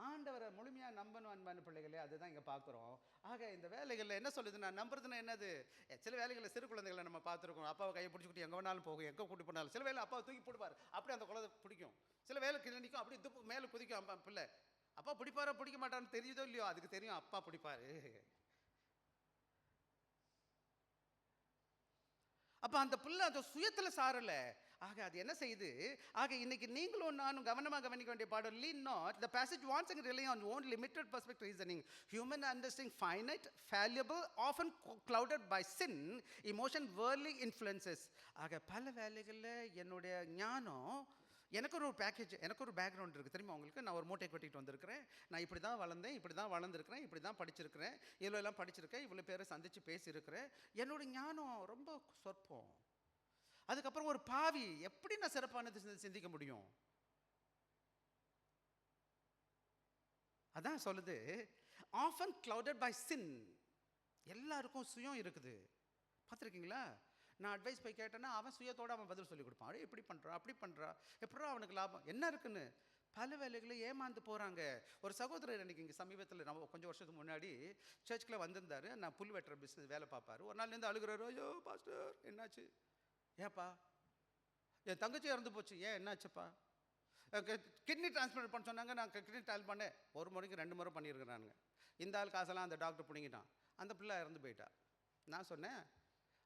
ஆண்டவரை முழுமையாக நம்பணும். அன்பான பிள்ளைகளே, அதுதான் இங்கே பார்க்குறோம். ஆக இந்த வேலைகளில் என்ன சொல்லுதுன்னா, நம்புறதுன்னா என்னது? சில வேலைகளில் சிறு குழந்தைகளை நம்ம பார்த்துருக்கோம். அப்பாவை கையை பிடிச்சிக்கிட்டு எங்கே வேணாலும் போகும், எங்கே கூட்டி போனாலும். சில வேலை அப்பாவை தூக்கி போடுவார், அப்படி அந்த குழந்தை பிடிக்கும். சில வேலை கிளம்பிக்கும், அப்படி துப்பு மேலே குதிக்கும். அப்பா பிள்ளை அப்பா பிடிப்பாரா பிடிக்க மாட்டான்னு தெரியுதோ இல்லையோ, அதுக்கு தெரியும் அப்பா பிடிப்பாரு. அப்போ அந்த பிள்ளை அந்த சுயத்தில் சாரலை, ஆக அது என்ன செய்யுது? ஆக இன்னைக்கு நீங்களும் நானும் கவனமாக கவனிக்க வேண்டிய பாடம், lean not the passage wants to rely on own limited perspective reasoning, human understanding finite, fallible, often clouded by sin, emotion, worldly influences. ஆக பல வேளைகளில் என்னுடைய ஞானம், எனக்கு ஒரு பேக்கேஜ், எனக்கு ஒரு பேக்ரவுண்ட் இருக்குது தெரியுமா உங்களுக்கு? நான் ஒரு மூட்டை கட்டிட்டு வந்திருக்கிறேன், நான் இப்படி தான் வளர்ந்தேன், இப்படி தான் வளர்ந்துருக்கிறேன், இப்படி தான் படிச்சிருக்கிறேன், இவ்வளோ எல்லாம் படிச்சிருக்கேன், இவ்வளோ பேரை சந்தித்து பேசியிருக்கிறேன். என்னோட ஞானம் ரொம்ப சொற்பம். அதுக்கப்புறம் ஒரு பாவி எப்படி நான் சிறப்பானது சிந்திக்க முடியும்? அதான் சொல்லுது, ஆஃபன் clouded by sin. எல்லாருக்கும் சுயம் இருக்குது, பார்த்துருக்கீங்களா? நான் அட்வைஸ் போய் கேட்டேன்னா அவன் சுயத்தோடு அவன் பதில் சொல்லி கொடுப்பான். அடே இப்படி பண்ணுறா, அப்படி பண்ணுறா, எப்படா அவனுக்கு லாபம் என்ன இருக்குன்னு. பல வேலைகளை ஏமாந்து போகிறாங்க. ஒரு சகோதரர் எனக்கு இங்கே சமீபத்தில், நம்ம கொஞ்சம் வருஷத்துக்கு முன்னாடி சர்ச்சுக்குள்ளே வந்திருந்தார். நான் புல் வெட்டுற பிஸ்னஸ் வேலை பார்ப்பார். ஒரு நாள்லேருந்து அழுகிறாரு, ஐயோ பாஸ்டர் என்னாச்சு? ஏப்பா? என் தங்கச்சி இறந்து போச்சு. ஏன் என்னாச்சுப்பா? கிட்னி டிரான்ஸ்பிளான்ட் பண்ண சொன்னாங்க. நான் கிட்னி டிரான்ஸ்பிளான்ட் பண்ணேன், ஒரு முறைக்கு 2 முறை பண்ணியிருக்கிறானுங்க. இந்த ஆள் காசெல்லாம் அந்த டாக்டர் பிடிங்கிட்டான், அந்த பிள்ளை இறந்து போயிட்டா. நான் சொன்னேன்,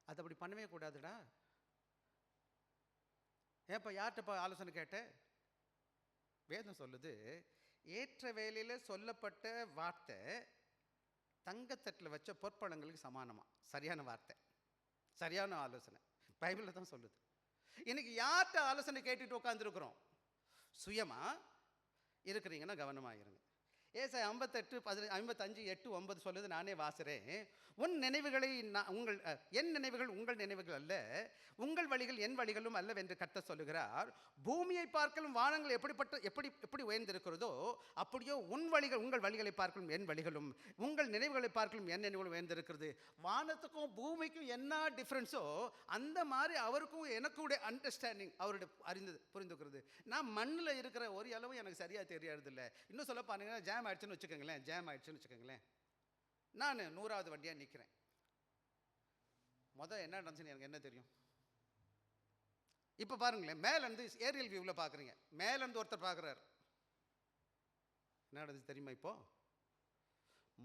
அது அப்படி பண்ணவே கூடாதுடா. ஏப்பா யார்கிட்டப்பா ஆலோசனை கேட்டேன்? வேதம் சொல்லுது, ஏற்ற வேலையில் சொல்லப்பட்ட வார்த்தை தங்கத்தட்டில் வச்ச பொற்பழங்களுக்கு சமானமா. சரியான வார்த்தை, சரியான ஆலோசனை பைபிளில் தான் சொல்லுது. இன்னைக்கு யார்கிட்ட ஆலோசனை கேட்டுட்டு உட்காந்துருக்குறோம்? சுயமா இருக்கிறீங்கன்னா கவனமாக இருங்க. ஏசாயா 55:8-9 சொல்லுது, நானே வாசுறேன். உன் நினைவுகளை என் நினைவுகள் உங்கள் நினைவுகள் அல்ல, உங்கள் வழிகள் என் வழிகளும் அல்லவென்று கர்த்தர் சொல்லுகிறார். பூமியை பார்க்கலும் வானங்கள் எப்படி உயர்ந்திருக்கிறதோ அப்படியோ உங்கள் வழிகளை பார்க்கலும் என் வழிகளும், உங்கள் நினைவுகளை பார்க்கலும் என் நினைவுகளும் உயர்ந்திருக்கிறது. வானத்துக்கும் பூமிக்கும் என்ன டிஃப்ரென்ஸோ அந்த மாதிரி அவருக்கும் எனக்குடைய அண்டர்ஸ்டாண்டிங், அவருடைய புரிந்துக்கிறது. நான் மண்ணில் இருக்கிற ஒரு அளவு எனக்கு சரியாக தெரியாது இல்லை. இன்னும் சொல்ல பாருங்கன்னா, ஜாம் ஆயிடுச்சுன்னு வச்சுக்கோங்களேன், நான் 100வது வண்டியாக நிற்கிறேன். என்ன நடந்துச்சுன்னு எனக்கு என்ன தெரியும்? இப்போ பாருங்களேன், மேலேருந்து ஏரியல் வியூவில் பார்க்குறீங்க, மேலேருந்து ஒருத்தர் பார்க்குறாரு. என்ன நடந்துச்சு தெரியுமா? இப்போ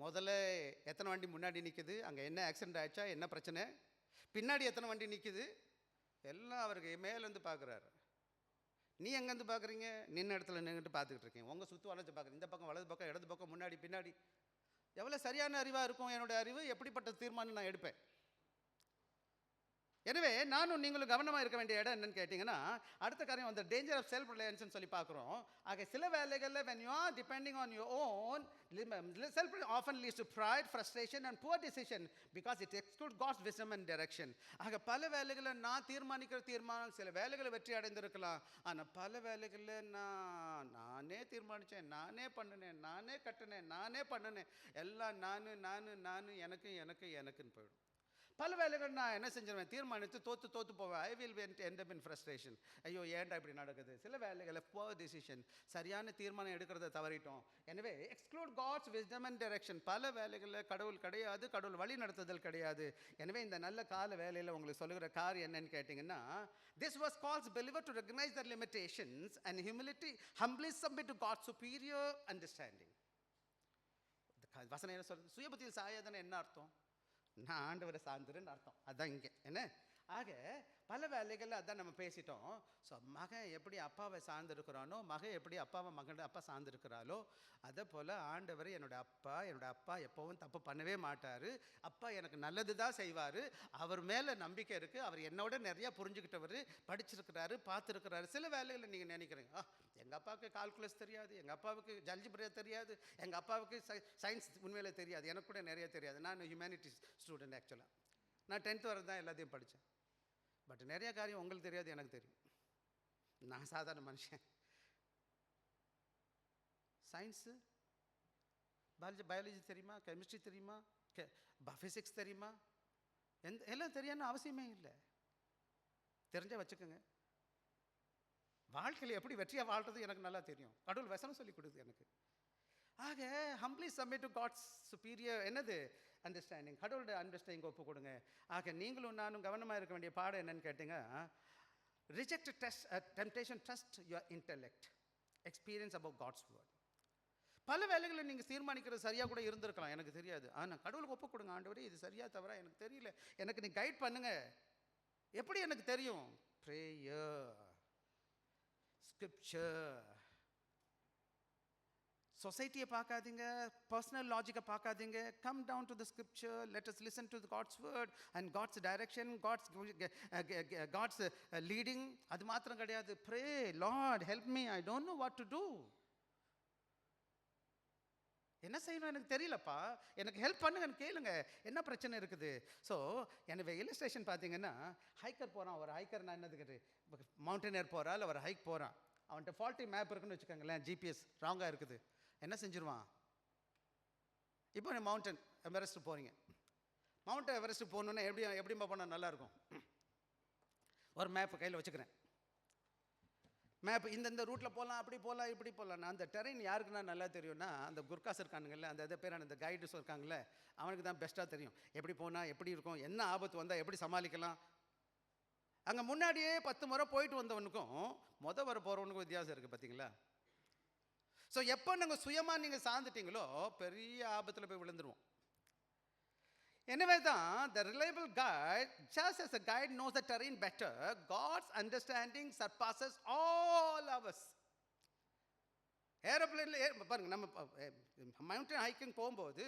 முதல்ல எத்தனை வண்டி முன்னாடி நிற்குது, அங்கே என்ன ஆக்சிடென்ட் ஆயிடுச்சா, என்ன பிரச்சனை, பின்னாடி எத்தனை வண்டி நிற்குது, எல்லாம் அவருக்கு மேலேருந்து பார்க்குறாரு. நீ எங்கேருந்து பார்க்குறீங்க? நின்ன இடத்துல நின்றுட்டு பார்த்துக்கிட்டு இருக்கீங்க. உங்கள் சுற்று வளைச்சு பார்க்குறீங்க, இந்த பக்கம் வலது பக்கம் இடது பக்கம் முன்னாடி பின்னாடி. எவ்வளோ சரியான அறிவாக இருக்கும் என்னோடய அறிவு, எப்படிப்பட்ட தீர்மானம் நான் எடுப்பேன். எனவே நானும் நீங்களும் கவனமாக இருக்க வேண்டிய இடம் என்னன்னு கேட்டிங்கன்னா, அடுத்த காரியம் அந்த டேஞ்சர் ஆஃப் செல்ஃப் ரிலையன்ஸ்னு சொல்லி பார்க்குறோம். ஆக சில வேலைகளில் when you are depending on your own, self often leads to pride, frustration and poor decision because it excludes God's wisdom and direction. ஆக பல வேலைகளில் நான் தீர்மானிக்கிற தீர்மானம் சில வேலைகளை வெற்றி அடைந்திருக்கலாம், ஆனால் பல வேலைகளில் நானே தீர்மானித்தேன், நானே பண்ணினேன், நானே கட்டினேன், நானே பண்ணினேன், எல்லாம் நான் எனக்குன்னு போயிடும். பல வேலைகள் நான் என்ன செஞ்சிருவேன், தீர்மானித்து தோற்று போவேன். I will end up in frustration. ஐயோ ஏன்டா இப்படி நடக்குது. சில வேலைகளில் poor decision, சரியான தீர்மானம் எடுக்கிறத தவறிட்டோம். எனவே exclude God's wisdom and direction. பல வேலைகளில் கடவுள் கிடையாது, கடவுள் வழி நடத்துதல் கிடையாது. எனவே இந்த நல்ல கால வேலையில் உங்களுக்கு சொல்லுகிற காரியம் என்னன்னு கேட்டிங்கன்னா, this was calls believer to recognize their limitations and humbly submit to God's superior understanding. வசனம் என்ன சொல்லுது? சுயபுத்தியில் சாயாதன என்ன அர்த்தம்? நான் ஆண்டவரை சார்ந்துருன்னு அர்த்தம். அதுதான் இங்கே என்ன. ஆக பல வேலைகளில் அதான் நம்ம பேசிட்டோம். ஸோ மகன் எப்படி அப்பாவை சார்ந்திருக்கிறானோ, மகன் எப்படி அப்பா சார்ந்திருக்கிறாளோ, அதை போல் ஆண்டவர் என்னோட அப்பா எப்போவும் தப்பு பண்ணவே மாட்டார். அப்பா எனக்கு நல்லது தான் செய்வார். அவர் மேலே நம்பிக்கை இருக்குது. அவர் என்னோட நிறையா புரிஞ்சுக்கிட்டவர், படிச்சிருக்கிறாரு, பார்த்துருக்கிறாரு. சில வேலைகளில் நீங்கள் நினைக்கிறீங்க, எங்கள் அப்பாவுக்கு கால்குலஸ் தெரியாது, எங்கள் அப்பாவுக்கு ஜல்ஜிப்ரா தெரியாது, எங்கள் அப்பாவுக்கு சயின்ஸ் உண்மையிலே தெரியாது, எனக்கு கூட நிறைய தெரியாது. நான் ஹியூமனிட்டிஸ் ஸ்டூடெண்ட். ஆக்சுவலாக நான் 10th வரை தான் எல்லாத்தையும் படித்தேன். பட் நிறைய காரியம் உங்களுக்கு தெரியாது, எனக்கு தெரியும். நான் சாதாரண மனுஷன். சயின்ஸு பயாலஜி தெரியுமா, கெமிஸ்ட்ரி தெரியுமா, ஃபிசிக்ஸ் தெரியுமா, எல்லாம் தெரியாதுன்னு அவசியமே இல்லை. தெரிஞ்ச வச்சுக்கோங்க. வாழ்க்கையில் எப்படி வெற்றியாக வாழ்றது எனக்கு நல்லா தெரியும். கடவுள் வசனம் சொல்லி கொடுக்குது எனக்கு. ஆக humbly submit to God's superior என்னது அண்டர்ஸ்டாண்டிங், கடவுளோட அண்டர்ஸ்டாண்டிங் ஒப்பு கொடுங்க. ஆக நீங்களும் நானும் கவனமாக இருக்க வேண்டிய பாடம் என்னன்னு கேட்டிங்க, reject temptation, trust your intellect, experience about God's word. பல வேலைகளில் நீங்கள் தீர்மானிக்கிறது சரியாக கூட இருந்திருக்கலாம், எனக்கு தெரியாது. ஆனால் கடவுளுக்கு ஒப்பு கொடுங்க. ஆண்டவரே இது சரியாக தவிர எனக்கு தெரியல, எனக்கு நீ கைட் பண்ணுங்க. எப்படி எனக்கு தெரியும்? ப்ரேயர். Scripture. சொசைட்டியை பார்க்காதீங்க, பர்சனல் லாஜிக்கை பார்க்காதீங்க. Come down to the scripture, let us listen to God's word and God's direction, God's leading. அது மாத்திரம் கிடையாது. Pray, Lord help me, I don't know what to do. என்ன செய்யணும் எனக்கு தெரியலப்பா, எனக்கு ஹெல்ப் பண்ணுங்கன்னு கேளுங்க. என்ன பிரச்சனை இருக்குது? ஸோ எனவே இல்லஸ்ட்ரேஷன் பார்த்தீங்கன்னா, ஹைக்கர் போகிறான். ஒரு ஹைக்கர், நான் என்னதுக்கு மவுண்டனியர் போகிறா இல்லை ஒரு ஹைக் போகிறான். அவன்கிட்ட ஃபால்ட்டி மேப் இருக்குன்னு வச்சுக்கோங்களேன், ஜிபிஎஸ் ராங்காக இருக்குது, என்ன செஞ்சிருவான்? இப்போ நீ மவுண்டன் எவரெஸ்ட் போகிறீங்க. மவுண்டன் எவரெஸ்ட் போகணுன்னா எப்படிமா போனால் நல்லாயிருக்கும்? ஒரு மேப் கையில் வச்சுக்கிறேன். மேப் இந்த ரூட்டில் போகலாம், அப்படி போகலாம், இப்படி போகலாம். அந்த டெரெயின் யாருக்குன்னா நல்லா தெரியும்னா, அந்த குர்காஸ் இருக்கானுங்கல்ல, அந்த பேரான அந்த கைடஸ் இருக்காங்கல்ல, அவனுக்கு தான் பெஸ்ட்டாக தெரியும் எப்படி போனால் எப்படி இருக்கும், என்ன ஆபத்து வந்தால் எப்படி சமாளிக்கலாம். அங்கே முன்னாடியே 10 முறை போயிட்டு வந்தவனுக்கும் வர போகிறவனுக்கும் வித்தியாசம் இருக்குது பார்த்தீங்களா? ஸோ எப்போ நாங்கள் சுயமாக நீங்கள் சார்ந்துட்டீங்களோ பெரிய ஆபத்தில் போய் விழுந்துருவோம். எனவே தான் the reliable guide, just as a guide knows the terrain better, God's understanding surpasses all ours. ஏரோப்ளேனில் பாருங்க, நம்ம மவுண்டன் ஹைக்கிங் போகும்போது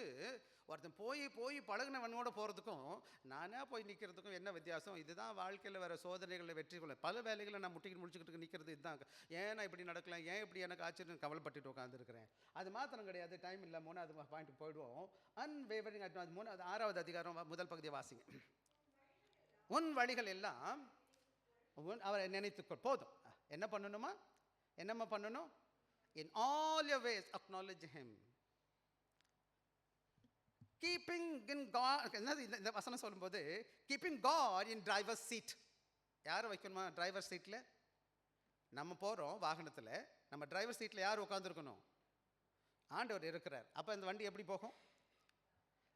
ஒருத்தன் போய் பழகினவனோட போகிறதுக்கும் நானாக போய் நிற்கிறதுக்கும் என்ன வித்தியாசம்? இதுதான் வாழ்க்கையில் வர சோதனைகளில் வெற்றி கொள்ள. பல வேலைகளை நான் முடிச்சுக்கிட்டு நிற்கிறது இதுதான். ஏன் நான் இப்படி நடக்கலாம், ஏன் இப்படி எனக்கு ஆச்சரியம் கவலைப்பட்டுட்டு உட்காந்துருக்கிறேன். அது மாத்திரம் கிடையாது. டைம் இல்லை, 3வது பாயிண்ட் போயிடுவோம். அன்வேவரிங் அட்வான்ஸ் 6வது அதிகாரம் முதல் பகுதியை வாசிங்க. உன் வழிகள் எல்லாம் அவரை நினைத்துக்கொள். போதும். என்ன பண்ணணுமா? என்னம்மா பண்ணணும்? In all your ways acknowledge him. Keeping in God, இந்த வசனம் சொல்லும்போது keeping God in driver's seat. யாரை வைக்கணுமா டிரைவர் சீட்டில்? நம்ம போகிறோம் வாகனத்தில், நம்ம டிரைவர் சீட்டில் யார் உட்காந்துருக்கணும்? ஆண்டவர் இருக்கிறார். அப்போ இந்த வண்டி எப்படி போகும்?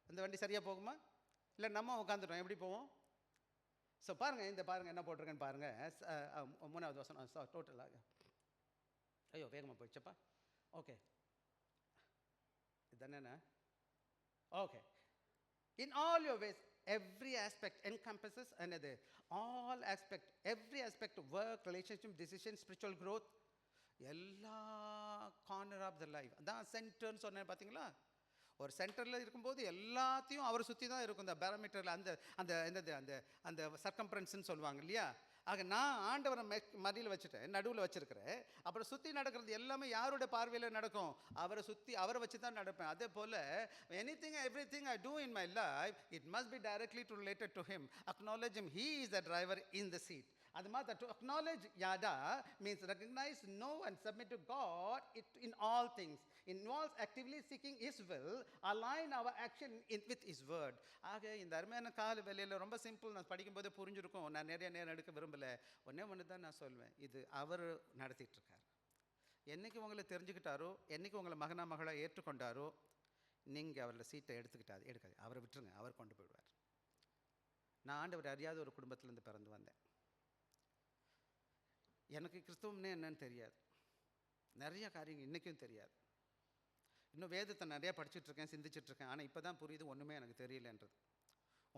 இந்த வண்டி சரியாக போகுமா? இல்லை நம்ம உட்காந்துட்டோம் எப்படி போவோம்? ஸோ பாருங்கள் என்ன போட்டிருக்கேன்னு பாருங்கள். 3வது வசனம் டோட்டலாக. ஐயோ வேகமாக போயிடுச்சப்பா. ஓகே, இதுதானே? Okay. In all your ways every aspect encompasses என்னது? All aspect, every aspect, work, relationship, decision, spiritual growth, எல்லா கார்னர் ஆஃப் த லைஃப். அதான் சென்டர்னு சொன்னேன் பார்த்தீங்களா? ஒரு சென்டரில் இருக்கும்போது எல்லாத்தையும் அவரை சுற்றி தான் இருக்கும். இந்த பேராமீட்டரில் அந்த அந்த என்னது அந்த அந்த சர்க்கம்ஃபரன்ஸ்ன்னு சொல்லுவாங்க இல்லையா? ஆக நான் ஆண்டவரை மடியில் வச்சுட்டேன், நடுவில் வச்சுருக்கிறேன். அப்புறம் சுற்றி நடக்கிறது எல்லாமே யாரோட பார்வையில் நடக்கும்? அவரை சுற்றி, அவரை வச்சு தான் நடப்பேன். அதே போல் anything everything I do in my life, it must be directly related to him. Acknowledge him. He is the driver in the seat. அது மாதிரி to acknowledge yada means recognize, know and submit to God in all things. Involves actively seeking his will, align our action with his word. ஆக இந்த அருமையான கால வேலையில் ரொம்ப சிம்பிள். நான் படிக்கும்போது புரிஞ்சிருக்கும். நான் நிறைய நேரம் எடுக்க விரும்பலை. ஒன்று தான் நான் சொல்வேன், இது அவர் நடத்திட்டுருக்கார். என்றைக்கு உங்களை தெரிஞ்சுக்கிட்டாரோ, என்றைக்கு உங்களை மகளாக ஏற்றுக்கொண்டாரோ, நீங்கள் அவரோட சீட்டை எடுக்காது, அவரை விட்டுருங்க, அவர் கொண்டு போயிடுவார். நான் ஆண்டவர் அறியாத ஒரு குடும்பத்திலேருந்து பிறந்து வந்தேன். எனக்கு கிறிஸ்துவம்னே என்னன்னு தெரியாது. நிறைய காரியங்கள் இன்றைக்கும் தெரியாது. இன்னும் வேதத்தை நிறையா படிச்சுட்ருக்கேன், சிந்திச்சிட்ருக்கேன். ஆனால் இப்போ தான் புரியுது ஒன்றுமே எனக்கு தெரியலன்றது.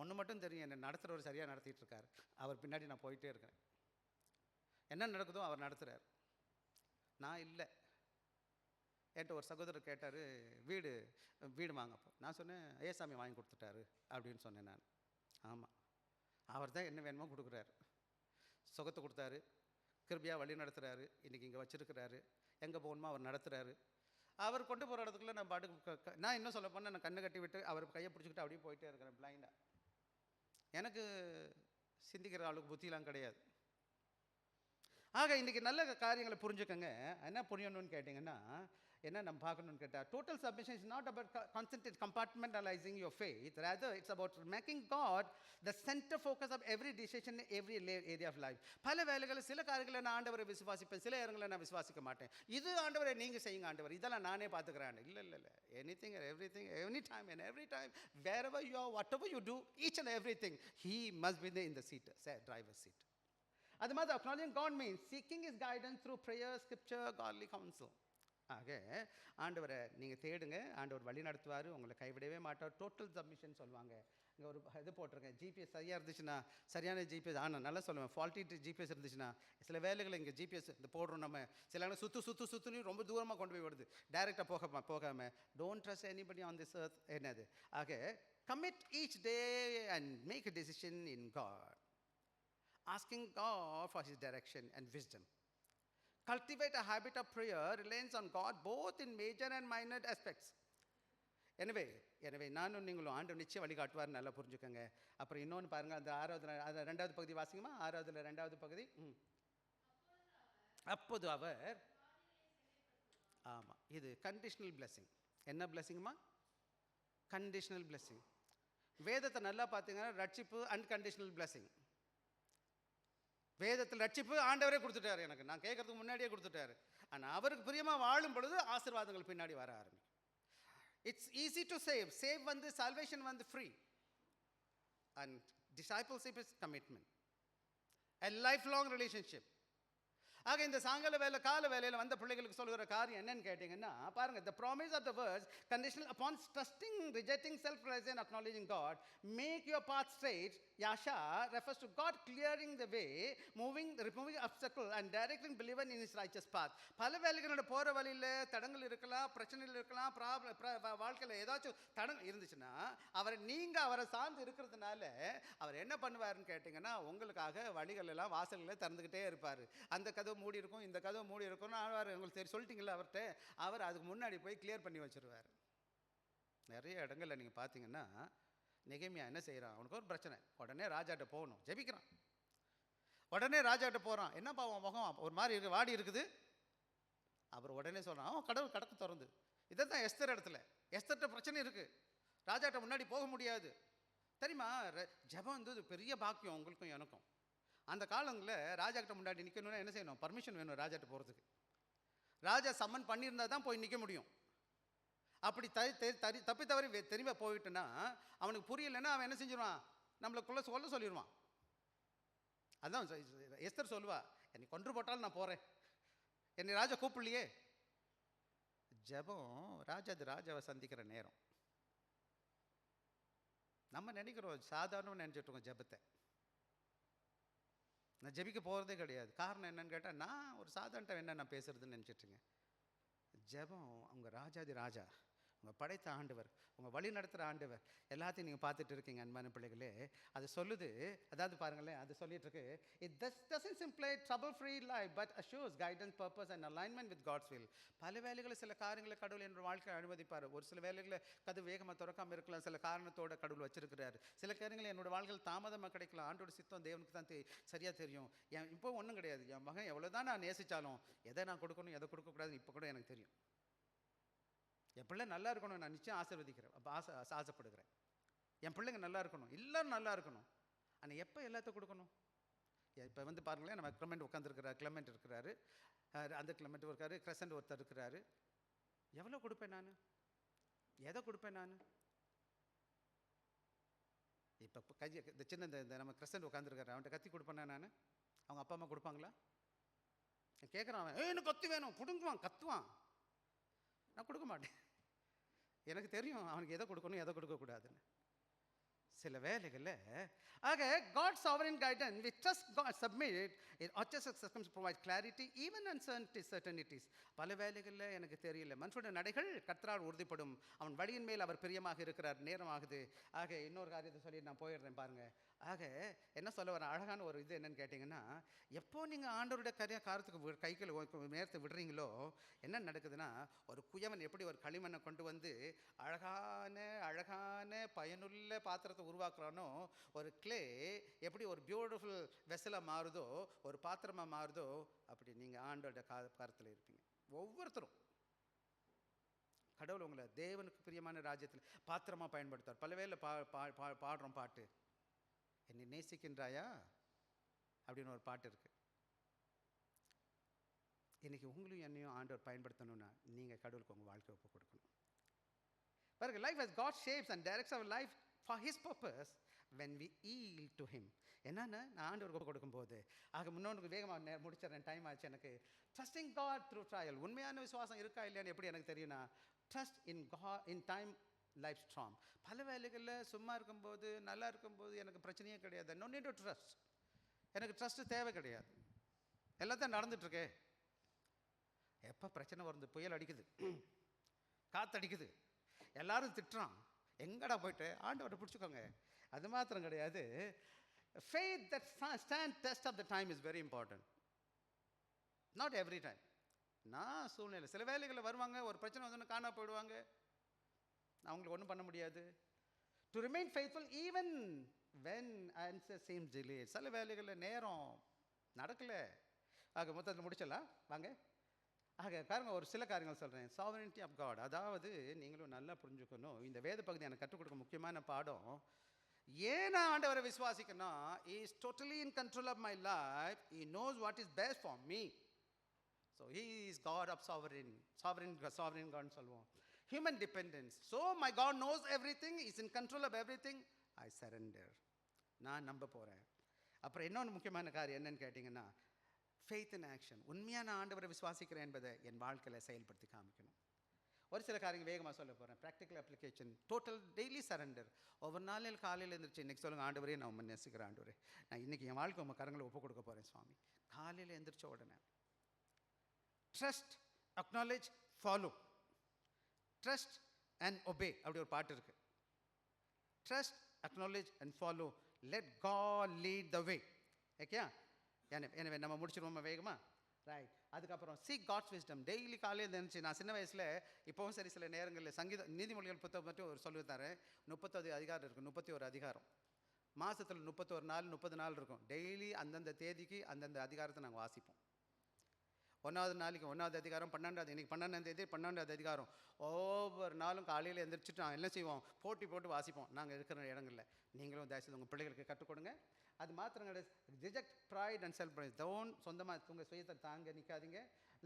ஒன்று மட்டும் தெரியும், என்னை நடத்துகிறவர் சரியாக நடத்திட்டுருக்கார். அவர் பின்னாடி நான் போயிட்டே இருக்கிறேன். என்ன நடக்குதோ அவர் நடத்துகிறார், நான் இல்லை. என்கிட்ட ஒரு சகோதரர் கேட்டார், வீடு வாங்கப்போ. நான் சொன்னேன், ஏசாமி வாங்கி கொடுத்துட்டாரு அப்படின்னு சொன்னேன் நான். ஆமாம், அவர் தான் என்ன வேணுமோ கொடுக்குறாரு. சுகத்தை கொடுத்தாரு, கிருபியாக வழி நடத்துகிறாரு, இன்றைக்கி இங்கே வச்சுருக்கிறாரு. எங்கே போகணுமோ அவர் நடத்துகிறாரு. அவர் கொண்டு போகிற இடத்துக்குள்ள நான் பாட்டுக்கு நான் இன்னும் சொல்ல போனால் நான் கண்ணு கட்டி விட்டு அவர் கையை பிடிச்சிக்கிட்டு அப்படியே போயிட்டே இருக்கிறேன் பிளைண்டாக. எனக்கு சிந்திக்கிற அளவுக்கு புத்தியெலாம் கிடையாது. ஆக இன்றைக்கி நல்ல காரியங்களை புரிஞ்சுக்கோங்க. என்ன புரியணும்னு கேட்டிங்கன்னா, என்ன நம்ம பார்க்கணும்னு கேட்டால், total submission is not about concentrate compartmentalising your faith, rather it's about making God the centre focus of every decision, every area of life. பல வேலைகளில் சில காரியங்களை நான் ஆண்டவரை விசுவாசிப்பேன், சில இடங்களை நான் விசுவாசிக்க மாட்டேன். இது ஆண்டவரை நீங்கள் செய்யுங்க ஆண்டவர், இதெல்லாம் நானே பார்த்துக்கிறேன். இல்லை, anything everything, any time and every time, wherever you are, whatever you do, each and everything, he must be in the seat, driver's seat. அது மாதிரி acknowledging God means seeking his guidance through prayer, scripture, godly counsel. ஆக ஆண்டவரை நீங்கள் தேடுங்க, ஆண்டவர் வழி நடத்துவார், உங்களை கைவிடவே மாட்டார். டோட்டல் சப்மிஷன் சொல்லுவாங்க. இங்கே ஒரு இது போட்டிருக்கேன், ஜிபிஎஸ் சரியாக இருந்துச்சுன்னா, சரியான ஜிபிஎஸ் ஆனால் நல்லா சொல்லுவேன், ஃபால்ட்டி ஜிபிஎஸ் இருந்துச்சுன்னா சில வேலைகளை இங்கே ஜிபிஎஸ் இந்த போடுறோம் நம்ம, சில சுற்றுன்னு ரொம்ப தூரமாக கொண்டு போய் விடுது, டைரெக்டாக போகாமல். Don't trust anybody on this earth. என்னது ஆக commit each day and make a decision in God, asking God for His direction and wisdom. Cultivate a habit of prayer, reliance on God both in major and minor aspects. எனவே நானும் நீங்களும் ஆண்டவர் நிச்சயம் வழிகாட்டுவார், நல்லா புரிஞ்சுக்கோங்க. அப்புறம் இன்னொன்று பாருங்கள், அந்த 6வது 2வது பகுதி வாசிங்கம்மா. 6வதுல 2வது பகுதி. அப்போது அவர், ஆமாம், இது கண்டிஷனல் பிளெஸிங். என்ன பிளெஸிங்கம்மா? Conditional blessing. வேதத்தை நல்லா பார்த்தீங்கன்னா ரட்சிப்பு அன்கண்டிஷனல் பிளெஸிங். வேதத்தில் ரட்சிப்பு ஆண்டவரே கொடுத்துட்டாரு, எனக்கு நான் கேட்கறதுக்கு முன்னாடியே கொடுத்துட்டாரு. ஆனால் அவருக்கு பிரியமாக வாழும் பொழுது ஆசீர்வாதங்கள் பின்னாடி வர ஆரம்பிக்கும். இட்ஸ் ஈஸி டு சேவ் வந்து சால்வேஷன் வந்து free, and discipleship is commitment, a lifelong relationship. ஆக இந்த சாயங்கால கால வேலையில் வந்த பிள்ளைகளுக்கு சொல்கிற காரியம் என்னன்னு கேட்டிங்கன்னா பாருங்க, the promise of the words conditional upon trusting, rejecting self-realization and acknowledging God, make your path straight. Yasha refers to God clearing the way, removing obstacle and directing believer in his righteous path. பல வேலைகளோட போகிற வழியில் தடங்கள் இருக்கலாம், பிரச்சனைகள் இருக்கலாம், வாழ்க்கையில் ஏதாச்சும் தடங்கள் இருந்துச்சுன்னா அவரை சார்ந்து இருக்கிறதுனால அவர் என்ன பண்ணுவாருன்னு கேட்டிங்கன்னா உங்களுக்காக வழிகள் எல்லாம் வாசல்களை திறந்துக்கிட்டே இருப்பார். அந்த கதவு மூடி இருக்கும், இந்த கதவு மூடி இருக்கும்னு உங்களுக்கு சரி சொல்லிட்டீங்களா அவர்கிட்ட, அவர் அதுக்கு முன்னாடி போய் கிளியர் பண்ணி வச்சுருவார். நிறைய இடங்களில் நீங்கள் பார்த்தீங்கன்னா நெகேமியா என்ன செய்கிறான், அவனுக்கு ஒரு பிரச்சனை, உடனே ராஜாட்ட போகணும், ஜெபிக்கிறான். உடனே ராஜாட்ட போகிறான், என்னப்பா அவன் முகம் ஒரு மாதிரி இருக்குது, வாடி இருக்குது. அவர் உடனே சொல்கிறான், அவன் கடவுள் கடக்கு திறந்து. இதை தான் எஸ்தர் இடத்துல, எஸ்தர்கிட்ட பிரச்சனை இருக்குது, ராஜாட்ட முன்னாடி போக முடியாது. தெரியுமா, ஜெபம் வந்து பெரிய பாக்கியம் உங்களுக்கும் எனக்கும். அந்த காலங்களில் ராஜாக்கிட்ட முன்னாடி நிற்கணும்னா என்ன செய்யணும், பர்மிஷன் வேணும் ராஜாட்ட போகிறதுக்கு. ராஜா சம்மன் பண்ணியிருந்தா தான் போய் நிற்க முடியும். அப்படி தப்பி தவறி தெரியுமா போயிட்டுன்னா அவனுக்கு புரியலைன்னா அவன் என்ன செஞ்சிருவான், நம்மளுக்குள்ளே சொல்லிடுவான். அதான் எஸ்தர் சொல்லுவா, என்னை கொன்று போட்டாலும் நான் போகிறேன், என்னை ராஜா கூப்பிடலையே. ஜெபம் ராஜாவை சந்திக்கிற நேரம். நம்ம நினைக்கிறோம் சாதாரணமாக நினச்சிட்ருக்கோம் ஜெபத்தை. நான் ஜெபிக்க போகிறதே கிடையாது. காரணம் என்னன்னு கேட்டால் நான் ஒரு சாதாரண என்ன நான் பேசுகிறதுன்னு நினச்சிட்ருங்க. ஜெபம் உங்கள் ராஜா, உங்கள் படைத்த ஆண்டவர், உங்கள் வழி நடத்துகிற ஆண்டவர் எல்லாத்தையும் நீங்கள் பார்த்துட்டு இருக்கீங்க அன்பான பிள்ளைகளே. அது சொல்லுது, அதாவது பாருங்களேன், அது சொல்லிட்டு இருக்கு, it doesn't simply trouble free life but assures guidance, purpose and alignment with God's will. பல வேலைகளை சில காரியங்களை கடவுள் என்னோட வாழ்க்கையை அனுமதிப்பார். ஒரு சில வேலைகளை கது வேகமாக திறக்காமல் இருக்கலாம், சில காரணத்தோட கடவுள் வச்சிருக்கிறாரு. சில காரியங்கள் என்னோட வாழ்க்கையில் தாமதமாக கிடைக்கலாம், ஆண்டோட சித்தம் தேவனுக்கு தான் சரியாக தெரியும். இப்போ ஒன்றும் கிடையாது, என் மகன் எவ்வளோதான் நான் நேசித்தாலும் எதை நான் கொடுக்கணும் எதை கொடுக்கக்கூடாதுன்னு இப்போ கூட எனக்கு தெரியும். என் பிள்ளை நல்லா இருக்கணும், நான் நிச்சயம் ஆசீர்வதிக்கிறேன், ஆசைப்படுகிறேன். என் பிள்ளைங்க நல்லா இருக்கணும், எல்லோரும் நல்லா இருக்கணும். ஆனால் எப்போ எல்லாத்தையும் கொடுக்கணும்? இப்போ வந்து பாருங்களேன், நம்ம கிளமெண்ட் இருக்கிறாரு, அந்த கிளமெண்ட் இருக்காரு, கிரசண்ட் ஒருத்தர் இருக்கிறாரு. எவ்வளோ கொடுப்பேன் நான், எதை கொடுப்பேன் நான்? இப்போ இந்த சின்ன இந்த நம்ம கிரசண்ட் உட்காந்துருக்காரு, அவன்கிட்ட கத்தி கொடுப்பேன்னா நான்? அவங்க அப்பா அம்மா கொடுப்பாங்களா? கேட்குறான் அவன், எனக்கு கத்தி வேணும், பிடுங்குவான், கத்துவான். நான் கொடுக்க மாட்டேன். எனக்கு தெரியும் அவனுக்கு எதை கொடுக்கணும் எதை கொடுக்கக்கூடாதுன்னு. சில வேலைகளில் ஆக God's sovereign guidance, we trust God, submit it, orchestrated systems provide clarity even uncertainties. பல வேலைகளில் எனக்கு தெரியல, மனுஷனுடைய நடைகள் கர்த்தரால் உறுதிப்படும், அவன் வழியின் மேல் அவர் பிரியமாக இருக்கிறார், நேரம் ஆகுது. ஆக இன்னொரு காரியத்தை சொல்லி நான் போயிடுறேன் பாருங்க. ஆக என்ன சொல்ல வர அழகான ஒரு இது என்னன்னு கேட்டிங்கன்னா, எப்போ நீங்கள் ஆண்டவருடைய காரத்துக்கு கைகள் நேரத்தை விடுறீங்களோ என்ன நடக்குதுன்னா, ஒரு குயவன் எப்படி ஒரு களிமண்ணை கொண்டு வந்து அழகான பயனுள்ள பாத்திரத்தை உருவாக்குறானோ, ஒரு கிளே எப்படி ஒரு பியூட்டிஃபுல் வெசலாக மாறுதோ, ஒரு பாத்திரமாக மாறுதோ, அப்படி நீங்கள் ஆண்டோட காரத்தில் இருப்பீங்க. ஒவ்வொருத்தரும் கடவுள் உங்களை தேவனுக்கு பிரியமான ராஜ்யத்தில் பாத்திரமாக பயன்படுத்துவார். பலவேளை பாடுறோம் பாட்டு, என்னை நேசிக்கின்றாயா அப்படின்னு ஒரு பாட்டு இருக்கு. இன்னைக்கு உங்களையும் என்னையும் ஆண்டவர் பயன்படுத்தணும்னா நீங்கள் கடவுளுக்கு உங்கள் வாழ்க்கை ஒப்பு கொடுக்கணும். பாருங்க, life has God shapes and directs our life for his purpose when we yield to him. என்னன்னா நான் ஆண்டவருக்கு கொடுக்கும்போது, ஆக முன்னோனுக்கு வேகமாக முடிச்சிடறேன், டைம் ஆச்சு எனக்கு. trusting God through trial, உண்மையான விசுவாசம் இருக்கா இல்லையான்னு எப்படி எனக்கு தெரியும்னா, trust in God in time life strong. பல வேலைகளில் சும்மா இருக்கும்போது, நல்லா இருக்கும்போது எனக்கு பிரச்சனையே கிடையாது. No need to trust. எனக்கு ட்ரஸ்ட்டு தேவை கிடையாது. எல்லாத்தையும் நடந்துட்டுருக்கே. எப்போ பிரச்சனை வருது, புயல் அடிக்குது, காற்றடிக்குது, எல்லாரும் திட்டுறான், எங்கடா போயிட்டு ஆண்டவரை பிடிச்சிக்கோங்க. அது மாத்திரம் கிடையாது. Faith that stand test of the time is very important. Not every time. நான் சூழ்நிலை சில வேலைகளில் வருவாங்க, ஒரு பிரச்சனை வந்து காணா போயிடுவாங்க, அவங்களுக்கு ஒன்றும் பண்ண முடியாது. To remain faithful even when answer seems delay. சில வேலைகளில் நேரம் நடக்கலை. ஆக மொத்தத்தில் முடிச்சிடலாம் வாங்க. ஆக பாருங்க, ஒரு சில காரியங்கள் சொல்கிறேன். சாவரினிட்டி ஆஃப் காட், அதாவது நீங்களும் நல்லா புரிஞ்சுக்கணும். இந்த வேத பகுதி எனக்கு கற்றுக் கொடுக்க முக்கியமான பாடம். ஏன் நான் ஆண்டவரை விசுவாசிக்கணும்? He is totally in control of my life. He knows what is best for me. So he is God of sovereign God சொல்லுவோம். Human dependence. So my God knows everything. He is in control of everything. I surrender. நான் நம்ப போகிறேன். அப்புறம் இன்னொன்று முக்கியமான காரியம் என்னன்னு கேட்டிங்கன்னா, ஃபெய்த் இன் ஆக்ஷன். உண்மையான ஆண்டவரை விசுவாசிக்கிறேன் என்பதை என் வாழ்க்கையில் செயல்படுத்தி காமிக்கணும். ஒரு சில காரியங்கள் வேகமாக சொல்ல போகிறேன். Practical application, total daily surrender. ஒவ்வொரு நாளில் காலையில் எழுந்திரிச்சு இன்றைக்கி சொல்லுங்கள், ஆண்டவரே நான் உண்மை நேசிக்கிறேன் ஆண்டவரே, நான் இன்றைக்கி என் வாழ்க்கை உங்கள் கரங்களை ஒப்பு கொடுக்க போகிறேன் சுவாமி. காலையில் எழுந்திரிச்ச உடனே trust, acknowledge, follow. Trust and obey அப்படி ஒரு பாட்டு இருக்குது. Trust, acknowledge and follow, let God lead the way. Okay, எனவே நம்ம முடிச்சிருவோமா வேகமாக? ரைட். அதுக்கப்புறம் சீக் காட்ஸ் விஸ்டம். டெய்லி காலையில் இருந்துச்சு. நான் சின்ன வயசில் இப்போவும் சரி, சில நேரங்களில் சங்கீத நீதிமொழிகள் புத்தகம் மட்டும் ஒரு சொல்லித்தாரேன். 30 அதிகாரம் இருக்கும், 31 அதிகாரம். மாதத்தில் 31 நாள், 30 நாள் இருக்கும். டெய்லி அந்தந்த தேதிக்கு அந்தந்த அதிகாரத்தை நாங்கள் வாசிப்போம். 1வது நாளைக்கு 1வது அதிகாரம், 12வது, இன்றைக்கி 12ஆம் தேதி 12வது அதிகாரம். ஒவ்வொரு நாளும் காலையில் எழுந்திரிச்சிட்டு நான் என்ன செய்வோம், போட்டி போட்டு வாசிப்போம் நாங்கள் இருக்கிற இடங்களில். நீங்களும் தயவுசெய்து உங்கள் பிள்ளைகளுக்கு கற்றுக் கொடுங்க. அது மாத்திரம் கிடையாது. Reject pride and self praise. Don't சொந்தமாக உங்கள் சுயத்தை தாங்க நிற்காதீங்க.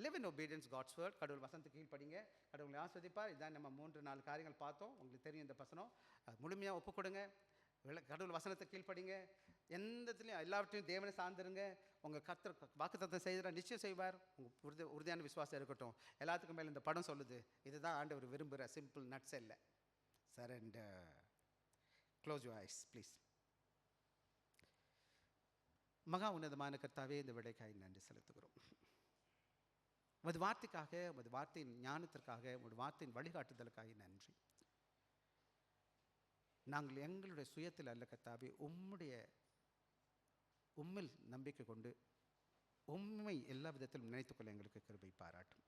Live in obedience God's word. கடவுள் வசனத்துக்கு கீழ்ப்படிங்க, கடவுளை ஆஸ்வதிப்பார். இதான் நம்ம 3-4 காரியங்கள் பார்த்தோம். உங்களுக்கு தெரியும் இந்த வசனம். முழுமையாக ஒப்புக் கொடுங்க. கடவுள் வசனத்தை கீழ்ப்படிங்க. எந்தத்துலையும் எல்லாவற்றையும் தேவனை சார்ந்துருங்க. உங்கள் கர்த்தர் வாக்குத்தத்தம் செய்கிற நிச்சயம் செய்வார். உங்கள் உறுதியான விசுவாசம் இருக்கட்டும். எல்லாத்துக்கும் மேலே இந்த படம் சொல்லுது, இதுதான் ஆண்டவர் விரும்புகிற சிம்பிள் நட்ஸ் இல்லை. Surrender. Close your eyes please. மகா உன்னதமான கர்த்தாவே, இந்த விடைக்காய் நன்றி செலுத்துகிறோம். உமது வார்த்தைக்காக, உமது வார்த்தையின் ஞானத்திற்காக, உமது வார்த்தையின் வழிகாட்டுதலுக்காக நன்றி. நாங்கள் எங்களுடைய சுயத்தில் அல்ல கர்த்தாவே, உம்மில் நம்பிக்கை கொண்டு உண்மை எல்லா விதத்திலும் நினைத்துக்கொள்ள எங்களுக்கு கிருபை பாராட்டும்.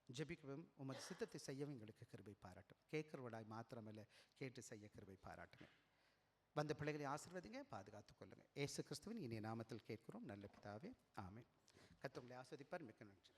ஜெபிக்கவும் உமது சித்தத்தை செய்யவும் எங்களுக்கு கிருபை பாராட்டும். கேட்கிறவடாய் மாத்திரமல்ல, கேட்டு செய்ய கிருபை பாராட்டுங்க. வந்த பிள்ளைகளை ஆசீர்வதிங்க, பாதுகாத்துக் கொள்ளுங்க. இயேசு கிறிஸ்துவின் இனிய நாமத்தில் கேட்கிறோம் நல்ல பிதாவே, ஆமென். கர்த்தர் உங்களை ஆசீர்வதிப்பார். மிக்க நன்றி.